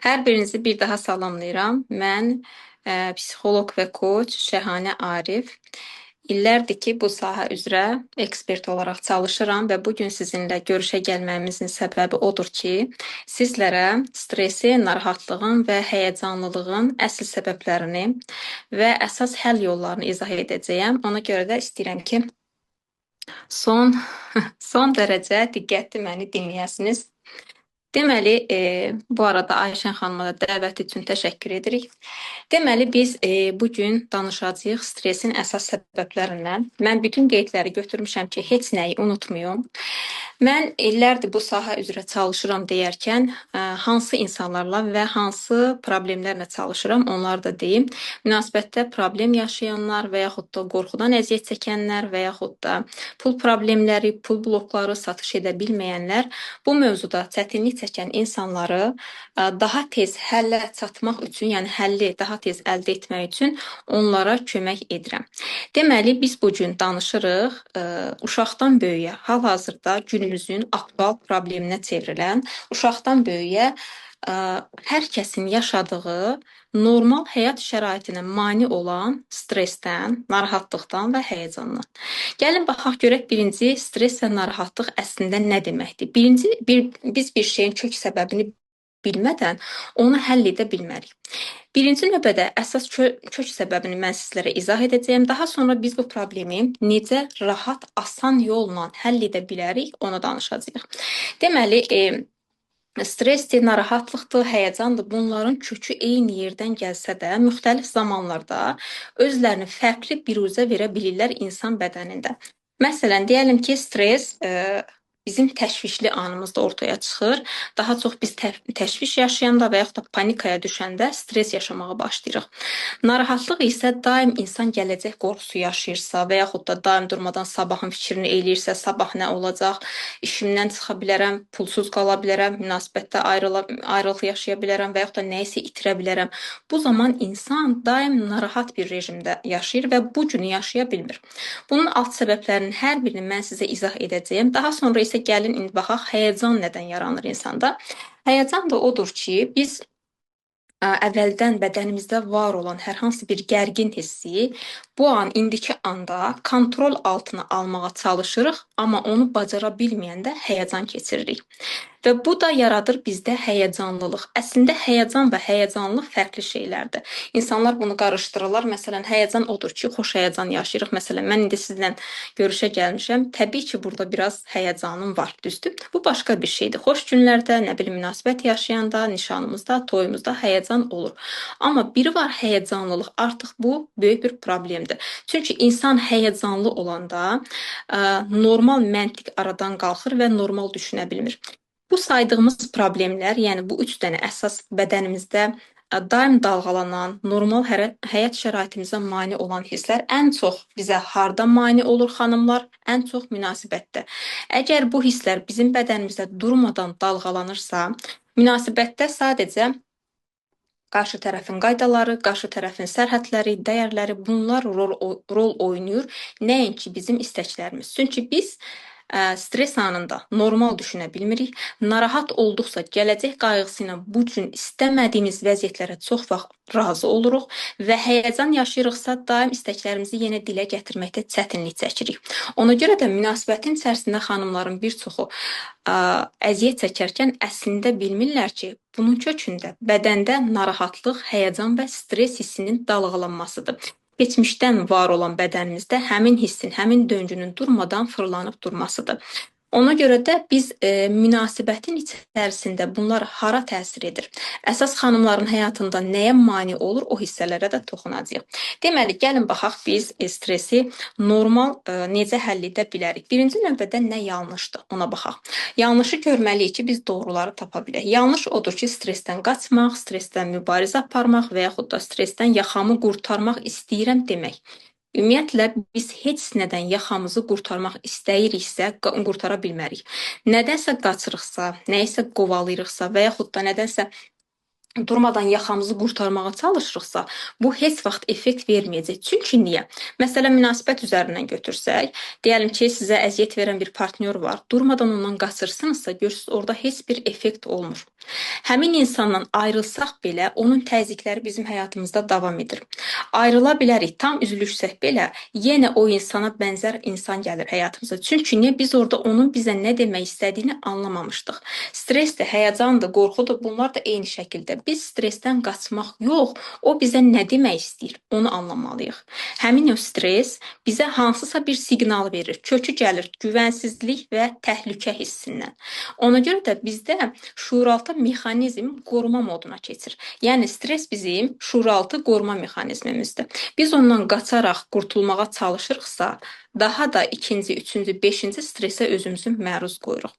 Hər birinizi bir daha salamlayıram. Mən psixoloq və koç Şəhanə Arif. İllərdir ki, bu sahə üzrə ekspert olaraq çalışıram və bu gün sizinlə görüşə gəlməyimizin səbəbi odur ki, sizlərə stresi, narahatlığın və həyəcanlılığın əsl səbəblərini və əsas həll yollarını izah edəcəyəm. Ona görə də istəyirəm ki, son son dərəcə diqqətli məni dinləyəsiniz. Deməli, bu arada Ayşən xanıma da dəvət üçün təşəkkür edirik. Deməli, biz bu gün danışacağıq stresin əsas səbəblərindən. Mən bütün qeydləri götürmüşəm ki, heç nəyi unutmayım. Mən illərdir bu sahə üzrə çalışıram deyərkən, hansı insanlarla və hansı problemlərlə çalışıram, onları da deyim. Münasibətdə problem yaşayanlar və yaxud da qorxudan əziyyət çəkənlər və yaxud da pul problemləri, pul blokları satış edə bilməyənlər bu mövzuda çətinlik çəkən insanları daha tez həllə çatmaq üçün, yəni həlli daha tez əldə etmək üçün onlara kömək edirəm. Deməli, biz bu gün danışırıq uşaqdan böyüyə, hal-hazırda günümüzün aktual probleminə çevrilən, uşaqdan böyüyə hər kəsin yaşadığı normal həyat şəraitinə mane olan stressdən, narahatlıqdan və həyəcandan. Gəlin baxaq görək birinci stress və narahatlıq əslində nə deməkdir? Biz bir şeyin kök səbəbini bilmədən onu həll edə bilmərik. Birinci növbədə əsas kök səbəbini mən sizlərə izah edəcəyəm. Daha sonra biz bu problemi necə rahat, asan yolla həll edə bilərik, onu danışacağıq. Deməli, stressdir, narahatlıqdır, həyəcandır. Bunların kökü eyni yerdən gəlsə də, müxtəlif zamanlarda özlərini fərqli biruzə verə bilirlər insan bədənində. Məsələn, deyəlim ki, stress bizim təşvişli anımızda ortaya çıxır. Daha çox biz təşviş yaşayanda və yaxud da panikaya düşəndə stress yaşamağa başlayırıq. Narahatlıq isə daim insan gələcək qorxusu yaşayırsa və yaxud da daim durmadan sabahın fikrini eləyirsə, sabah nə olacaq, işimdən çıxa bilərəm, pulsuz qala bilərəm, münasibətdə ayrılıq yaşaya bilərəm və yaxud da nəyisə itirə bilərəm. Bu zaman insan daim narahat bir rejimdə yaşayır və bu günü yaşaya bilmir. Bunun alt səbəblərinin hər birini mən sizə izah edəcəyəm. Daha sonra isə gəlin indi baxaq, həyəcan nədən yaranır insanda? Həyəcan da odur ki, biz əvvəldən bədənimizdə var olan hər hansı bir gərgin hissi bu an, indiki anda kontrol altına almağa çalışırıq, amma onu bacara bilməyəndə həyəcan keçiririk. Və bu da yaradır bizdə həyəcanlılıq. Əslində həyəcan və həyəcanlılıq fərqli şeylərdir. İnsanlar bunu qarışdırırlar. Məsələn, həyəcan odur ki, xoş həyəcan yaşayırıq. Məsələn, mən indi sizlə görüşə gəlmişəm. Təbii ki, burada biraz həyəcanım var, düzdür? Bu başqa bir şeydir. Xoş günlərdə, nə bilim, münasibət yaşayanda, nişanımızda, toyumuzda həyəcan olur. Amma biri var həyəcanlılıq. Artıq bu böyük bir problemdir. Çünki insan həyəcanlı olanda normal məntiq aradan qalxır və normal düşünə bilmir. Bu saydığımız problemlər, yəni bu 3 dənə əsas bədənimizdə daim dalğalanan, normal həyat şəraitimizə mane olan hisslər ən çox bizə harda mane olur xanımlar? Ən çox münasibətdə. Əgər bu hisslər bizim bədənimizdə durmadan dalğalanırsa, münasibətdə sadəcə qarşı tərəfin qaydaları, qarşı tərəfin sərhədləri, dəyərləri bunlar rol oynayır, nəinki bizim istəklərimiz. Çünki biz stres anında normal düşünə bilmirik. Narahat olduqsa gələcək qayğısı ilə bu gün istəmədiyimiz vəziyyətlərə çox vaxt razı oluruq və həyəcan yaşayırıqsa daim istəklərimizi yenə dilə gətirməkdə çətinlik çəkirik. Ona görə də münasibətin içərisində xanımların bir çoxu əziyyət çəkərkən əslində bilmirlər ki, bunun kökündə bədəndə narahatlıq, həyəcan və stres hissinin dalğalanmasıdır. Keçmişdən var olan bədənimizdə həmin hissin, həmin döngünün durmadan fırlanıb durmasıdır. Ona görə də biz münasibətin içərisində bunlar hara təsir edir? Əsas xanımların həyatında nəyə mane olur, o hissələrə də toxunacağıq. Deməli, gəlin baxaq biz stresi normal necə həll edə bilərik? Birinci növbədə nə yanlışdır? Ona baxaq. Yanlışı görməliyik ki, biz doğruları tapa bilək. Yanlış odur ki, stressdən qaçmaq, stressdən mübarizə aparmaq və yaxud da stressdən yaxamı qurtarmaq istəyirəm demək. Ümumiyyətlə, biz heç nədən yaxamızı qurtarmaq istəyiriksə, qurtara bilmərik. Nədənsə qaçırıqsa, nəyisə qovalayırıqsa və yaxud da nədənsə durmadan yaxamızı qurtarmağa çalışırıqsa, bu heç vaxt effekt verməyəcək. Çünki niyə? Məsələn, münasibət üzərindən götürsək, deyəlim ki, sizə əziyyət verən bir partnyor var. Durmadan ondan qaçırsınızsa, görürsünüz orada heç bir effekt olmur. Həmin insandan ayrılsaq belə, onun təzyiqləri bizim həyatımızda davam edir. Ayrıla bilərik, tam üzülürsək belə, yenə o insana bənzər insan gəlir həyatımıza. Çünki niyə? Biz orada onun bizə nə demək istədiyini anlamamışdıq. Stressdir, həyəcandır, qorxudur, bunlar da eyni şəkildə. Biz stressdən qaçmaq yox, o bizə nə demək istəyir, onu anlamalıyıq. Həmin o stress bizə hansısa bir siqnal verir. Kökü gəlir güvənsizlik və təhlükə hissindən. Ona görə də bizdə şuuraltı mexanizm qoruma moduna keçir. Yəni stress bizim şuuraltı qoruma mexanizmimizdir. Biz ondan qaçaraq qurtulmağa çalışırıqsa, daha da ikinci, üçüncü, beşinci stressə özümüzü məruz qoyuruq.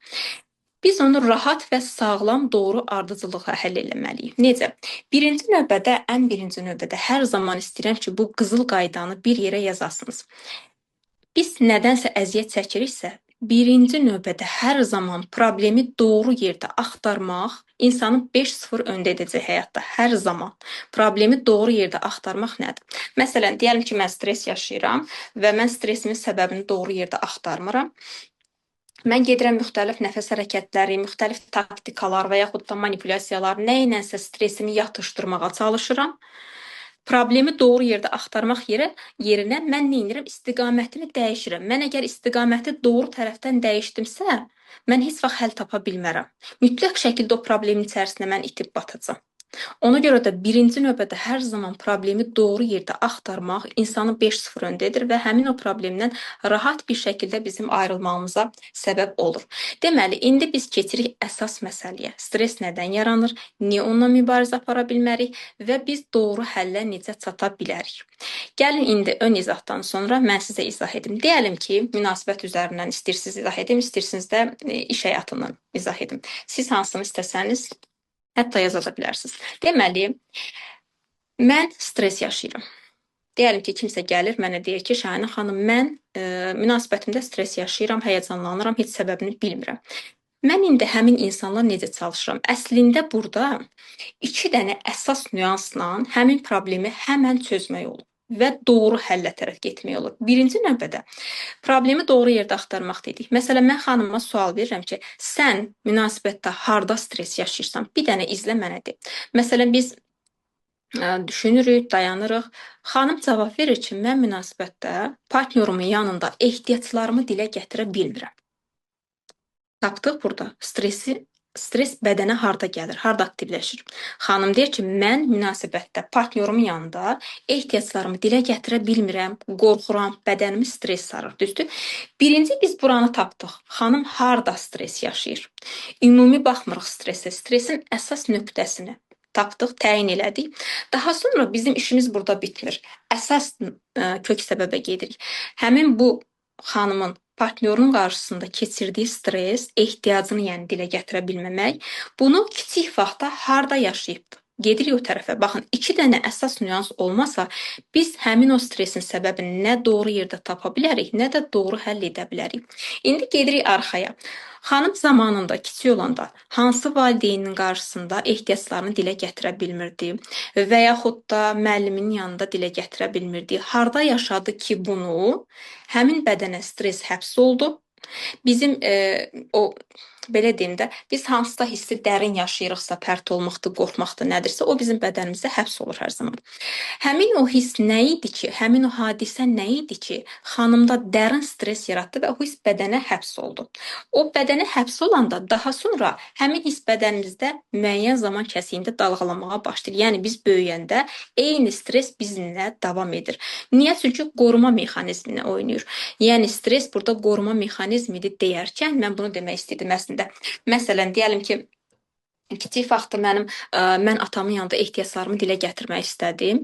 Biz onu rahat və sağlam, doğru ardıcıllıqla həll etməliyik. Necə? Birinci növbədə hər zaman istəyirəm ki, bu qızıl qaydanı bir yerə yazasınız. Biz nədənsə əziyyət çəkiriksə, birinci növbədə hər zaman problemi doğru yerdə axtarmaq insanı 5-0 öndə edəcək həyatda. Hər zaman problemi doğru yerdə axtarmaq nədir? Məsələn, deyəlim ki, mən stres yaşayıram və mən stresimin səbəbini doğru yerdə axtarmıram. Mən gedirəm müxtəlif nəfəs hərəkətləri, müxtəlif taktikalar və yaxud da manipulyasiyalar, nə ilənsə stresimi yatışdırmağa çalışıram. Problemi doğru yerdə axtarmaq yerinə mən nə edirəm? İstiqamətimi dəyişirəm. Mən əgər istiqaməti doğru tərəfdən dəyişdimsə, mən heç vaxt həll tapa bilmərəm. Mütləq şəkildə o problemin içərisində mən itib batacağam. Ona görə də birinci növbədə hər zaman problemi doğru yerdə axtarmaq insanı 5-0 öndə edir və həmin o problemdən rahat bir şəkildə bizim ayrılmamıza səbəb olur. Deməli, indi biz keçirik əsas məsələyə. Stres nədən yaranır? Niyə onunla mübarizə apara bilmərik və biz doğru həllə necə çata bilərik? Gəlin indi ön izahdan sonra mən sizə izah edim. Deyəlim ki, münasibət üzərindən istəyirsiniz izah edim, istəyirsiniz də iş həyatından izah edim. Siz hansını istəsəniz hətta yaza da bilərsiniz. Deməli, mən stres yaşayıram. Deyəlim ki, kimsə gəlir mənə deyir ki, Şahinə xanım, mən münasibətimdə stres yaşayıram, həyəcanlanıram, heç səbəbini bilmirəm. Mən indi həmin insanla necə çalışıram? Əslində burada 2 dənə əsas nüansla həmin problemi həmən çözmək olur və doğru həllə tərəf getmək olur. Birinci növbədə problemi doğru yerdə axtarmaq dedik. Məsələn, mən xanıma sual verirəm ki, sən münasibətdə harda stres yaşayırsan? Bir dənə izlə mənə de. Məsələn, biz düşünürük, dayanırıq. Xanım cavab verir ki, mən münasibətdə partnyorumun yanında ehtiyaclarımı dilə gətirə bilmirəm. Tapdıq burada stres bədənə harda gəlir, harda aktivləşir? Xanım deyir ki, mən münasibətdə partnyorumun yanında ehtiyaclarımı dilə gətirə bilmirəm, qorxuram, bədənimi stres sarır, düzdür? Birinci biz buranı tapdıq. Xanım harda stres yaşayır? Ümumi baxmırıq stresə, stresin əsas nöqtəsini tapdıq, təyin elədik. Daha sonra bizim işimiz burada bitmir. Əsas kök səbəbə gedirik. Həmin bu xanımın partnyorunun qarşısında keçirdiyi stres, ehtiyacını yəni dilə gətirə bilməmək, bunu kiçik vaxtda harda yaşayıbdır? Gedirik o tərəfə. Baxın, 2 dənə əsas nüans olmasa, biz həmin o stresin səbəbini nə doğru yerdə tapa bilərik, nə də doğru həll edə bilərik. İndi gedirik arxaya. Xanım zamanında kiçik olanda hansı valideynin qarşısında ehtiyaclarını dilə gətirə bilmirdi və yaxud da müəllimin yanında dilə gətirə bilmirdi. Harda yaşadı ki, bunu həmin bədənə stres həbs oldu. Bizim belə deyim də, biz hansısa hissi dərin yaşayırıqsa, pərt olmaqdır, qorxmaqdır, nədirsə, o bizim bədənimizdə həbs olur hər zaman. Həmin o hiss nə idi ki, həmin o hadisə nə idi ki, xanımda dərin stres yaratdı və o hiss bədənə həbs oldu. O bədənə həbs olanda daha sonra həmin hiss bədənimizdə müəyyən zaman kəsiyində dalğalanmağa başlayır. Yəni biz böyüyəndə eyni stres bizimlə davam edir. Niyə? Çünki qoruma mexanizminə oynayır. Yəni stres burada qoruma mexanizmidir deyərkən mən bunu demək istədim əslində. Məsələn, deyəlim ki, kiçik vaxtda mən atamın yanında ehtiyaclarımı dilə gətirmək istədim.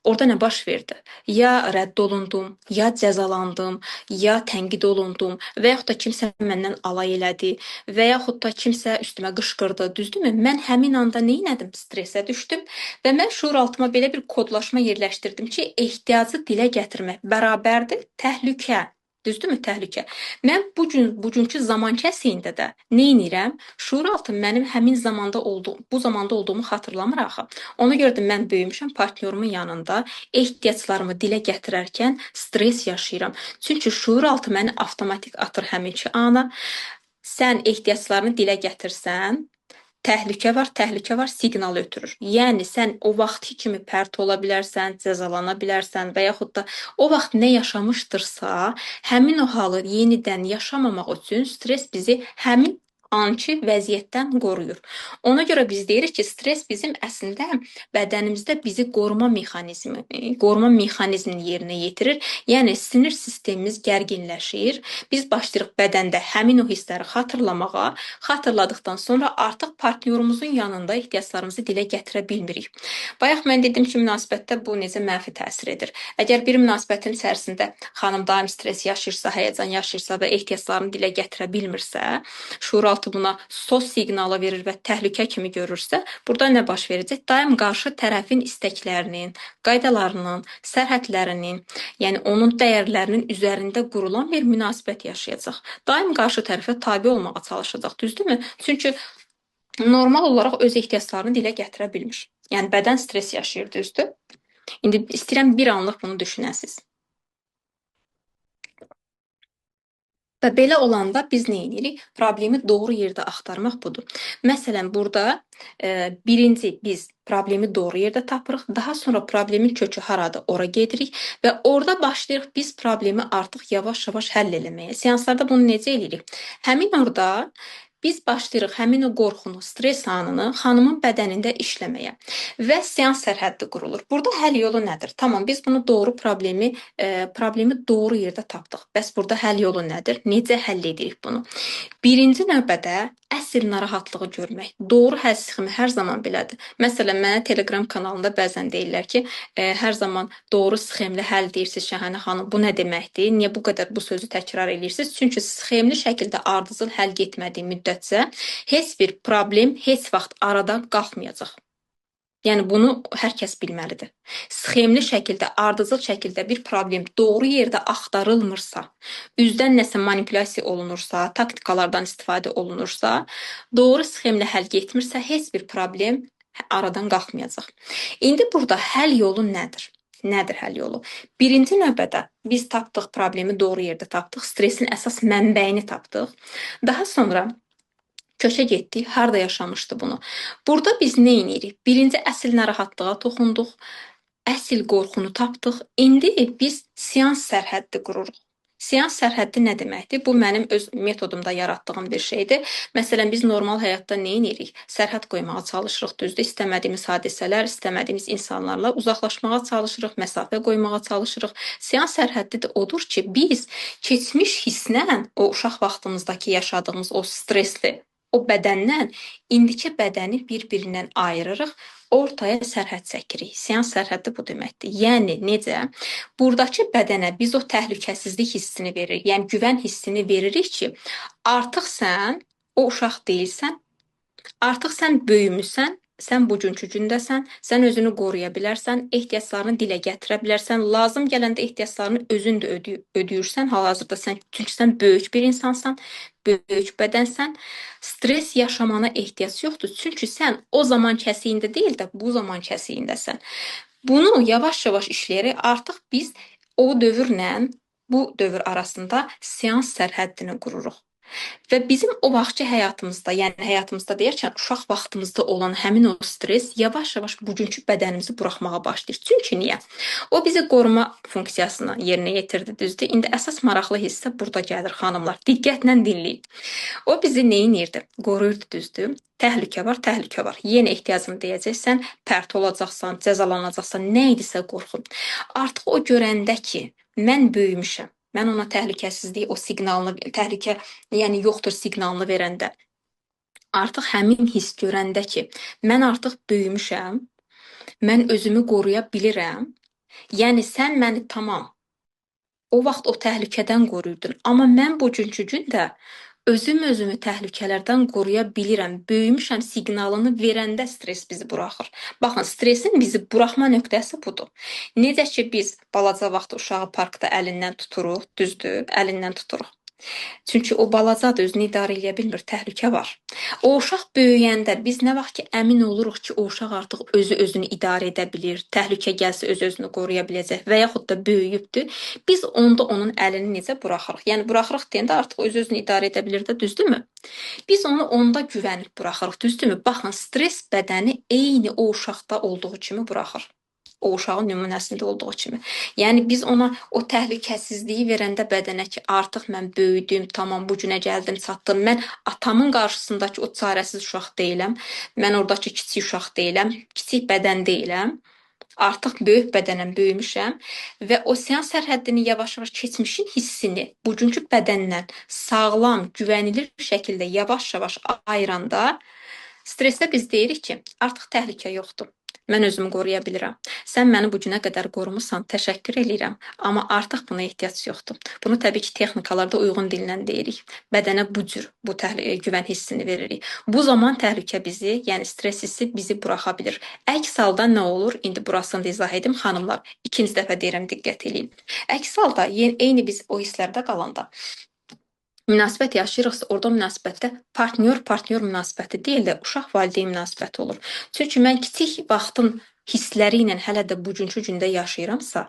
Orada nə baş verdi? Ya rədd olundum, ya cəzalandım, ya tənqid olundum və yaxud da kimsə məndən alay elədi və yaxud da kimsə üstümə qışqırdı, düzdürmü? Mən həmin anda nə etdim? Stresə düşdüm və mən şuuraltıma belə bir kodlaşma yerləşdirdim ki, ehtiyacı dilə gətirmək bərabərdir təhlükə. Düzdürmü təhlükə? Mən bugünkü zaman kəsiyində də nə edirəm? Şuuraltı mənim həmin zamanda bu zamanda olduğumu xatırlamır axı. Ona görə də mən böyümüşəm partnyorumun yanında ehtiyaclarımı dilə gətirərkən stres yaşayıram. Çünki şuuraltı məni avtomatik atır həminki ana. Sən ehtiyaclarını dilə gətirsən, təhlükə var, siqnal ötürür. Yəni sən o vaxtki kimi pərt ola bilərsən, cəzalana bilərsən və yaxud da o vaxt nə yaşamışdırsa, həmin o halı yenidən yaşamamaq üçün stres bizi həmin anki vəziyyətdən qoruyur. Ona görə biz deyirik ki, stres bizim əslində bədənimizdə bizi qoruma mexanizmini yerinə yetirir. Yəni sinir sistemimiz gərginləşir. Biz başlayırıq bədəndə həmin o hissləri xatırlamağa. Xatırladıqdan sonra artıq partnyorumuzun yanında ehtiyaclarımızı dilə gətirə bilmirik. Bayaq mən dedim ki, münasibətdə bu necə mənfi təsir edir. Əgər bir münasibətin içərisində xanım daim stres yaşayırsa, həyəcan yaşayırsa və ehtiyaclarını dilə gətirə bilmirsə, şuuraltı buna sos siqnalı verir və təhlükə kimi görürsə, burada nə baş verəcək? Daim qarşı tərəfin istəklərinin, qaydalarının, sərhədlərinin, yəni onun dəyərlərinin üzərində qurulan bir münasibət yaşayacaq. Daim qarşı tərəfə tabe olmağa çalışacaq, düzdürmü? Çünki normal olaraq öz ehtiyaclarını dilə gətirə bilmir. Yəni bədən stres yaşayır, düzdür? İndi istəyirəm bir anlıq bunu düşünəsiniz. Və belə olanda biz nə edirik? Problemi doğru yerdə axtarmaq budur. Məsələn, burada birinci biz problemi doğru yerdə tapırıq, daha sonra problemin kökü haradır, ora gedirik və orada başlayırıq biz problemi artıq yavaş-yavaş həll eləməyə. Seanslarda bunu necə edirik? Həmin orada biz başlayırıq həmin o qorxunu, stres anını xanımın bədənində işləməyə və seans sərhəddi qurulur. Burada həll yolu nədir? Tamam, biz bunu problemi doğru yerdə tapdıq. Bəs burada həll yolu nədir? Necə həll edirik bunu? Birinci növbədə əsl narahatlığı görmək. Doğru həll sxemi hər zaman belədir. Məsələn, mənə Telegram kanalında bəzən deyirlər ki, hər zaman doğru sxemli həll deyirsiniz Şəhanə xanım. Bu nə deməkdir? Niyə bu qədər bu sözü təkrar edirsiniz? Çünki sxemli şəkildə ardıcıl həll getmədiyi müddətcə heç bir problem heç vaxt aradan qalxmayacaq. Yəni bunu hər kəs bilməlidir. Sxemli şəkildə, ardıcıl şəkildə bir problem doğru yerdə axtarılmırsa, üzdən nəsə manipulyasiya olunursa, taktikalardan istifadə olunursa, doğru sxemlə həll getmirsə, heç bir problem aradan qalxmayacaq. İndi burada həll yolu nədir? Nədir həll yolu? Birinci növbədə biz tapdıq problemi doğru yerdə tapdıq, stresin əsas mənbəyini tapdıq. Daha sonra köşə getdik, harda yaşamışdı bunu. Burada biz nə edirik? Birinci əsl narahatlığa toxunduq, əsl qorxunu tapdıq. İndi biz seans sərhəddi qururuq. Seans sərhəddi nə deməkdir? Bu mənim öz metodumda yaratdığım bir şeydir. Məsələn, biz normal həyatda nə edirik? Sərhəd qoymağa çalışırıq, düzdür? İstəmədiyimiz hadisələr, istəmədiyimiz insanlarla uzaqlaşmağa çalışırıq, məsafə qoymağa çalışırıq. Seans sərhəddi də odur ki, biz keçmiş hisslə, o uşaq vaxtımızdakı yaşadığımız o stresli o bədəndən indiki bədəni bir-birindən ayırırıq, ortaya sərhəd çəkirik. Seans sərhəddi bu deməkdir. Yəni necə? Buradakı bədənə biz o təhlükəsizlik hissini veririk, yəni güvən hissini veririk ki, artıq sən o uşaq deyilsən, artıq sən böyümüsən, sən bugünkü gündəsən, sən özünü qoruya bilərsən, ehtiyaclarını dilə gətirə bilərsən, lazım gələndə ehtiyaclarını özün də ödəyirsən, hal-hazırda çünki sən böyük bir insansan, böyük bədənsən, stres yaşamana ehtiyac yoxdur. Çünki sən o zaman kəsiyində deyil də bu zaman kəsiyindəsən. Bunu yavaş-yavaş işləyərək artıq biz o dövrlə bu dövr arasında seans sərhəddini qururuq. Və bizim o vaxtki həyatımızda, yəni həyatımızda deyərkən uşaq vaxtımızda olan həmin o stres yavaş-yavaş bugünkü bədənimizi buraxmağa başlayır. Çünki niyə? O bizi qoruma funksiyasını yerinə yetirdi, düzdür? İndi əsas maraqlı hissə burada gəlir xanımlar. Diqqətlə dinləyin. O bizi nə edirdi? Qoruyurdu, düzdür? Təhlükə var, təhlükə var. Yenə ehtiyacını deyəcəksən, pərt olacaqsan, cəzalanacaqsan, nə idisə qorxun. Artıq o görəndə ki, mən böyümüşəm. Mən ona təhlükəsizliyi, o siqnalını, təhlükə, yəni yoxdur siqnalını verəndə, artıq həmin his görəndə ki, mən artıq böyümüşəm, mən özümü qoruya bilirəm, yəni sən məni tamam, o vaxt o təhlükədən qoruyurdun, amma mən bugünkü gündə özümü təhlükələrdən qoruya bilirəm, böyümüşəm siqnalını verəndə stres bizi buraxır. Baxın, stresin bizi buraxma nöqtəsi budur. Necə ki biz balaca vaxt uşağı parkda əlindən tuturuq, düzdür, əlindən tuturuq. Çünki o balacadır, özünü idarə edə bilmir, təhlükə var. O uşaq böyüyəndə biz nə vaxt ki əmin oluruq ki, o uşaq artıq özünü idarə edə bilir, təhlükə gəlsə özünü qoruya biləcək və yaxud da böyüyübdür, biz onda onun əlini necə buraxırıq? Yəni buraxırıq deyəndə artıq özünü idarə edə bilir də, düzdürmü? Biz onu onda güvənib buraxırıq, düzdürmü? Baxın, stres bədəni eyni o uşaqda olduğu kimi buraxır. O uşağın nümunəsində olduğu kimi. Yəni biz ona o təhlükəsizliyi verəndə bədənə ki, artıq mən böyüdüm, tamam bu günə gəldim, çatdım. Mən atamın qarşısındakı o çarəsiz uşaq deyiləm. Mən oradakı kiçik uşaq deyiləm, kiçik bədən deyiləm. Artıq böyük bədənəm, böyümüşəm və o seans sərhəddini yavaş-yavaş keçmişin hissini bugünkü bədəndən sağlam, güvənilir şəkildə yavaş-yavaş ayıranda stressdə biz deyirik ki, artıq təhlükə yoxdur. Mən özümü qoruya bilirəm. Sən məni bu günə qədər qorumusan, təşəkkür eləyirəm. Amma artıq buna ehtiyac yoxdur. Bunu təbii ki, texnikalarda uyğun dillə deyirik. Bədənə bu cür güvən hissini veririk. Bu zaman təhlükə bizi, yəni stres hissi bizi buraxa bilir. Əks halda nə olur? İndi burasını da izah edim xanımlar. İkinci dəfə deyirəm, diqqət eləyin. Əks halda eyni biz o hisslərdə qalanda münasibət yaşayırıqsa, orada münasibətdə partnyor münasibəti deyil də uşaq-valideyn münasibəti olur. Çünki mən kiçik vaxtın hissləri ilə hələ də bugünkü gündə yaşayıramsa,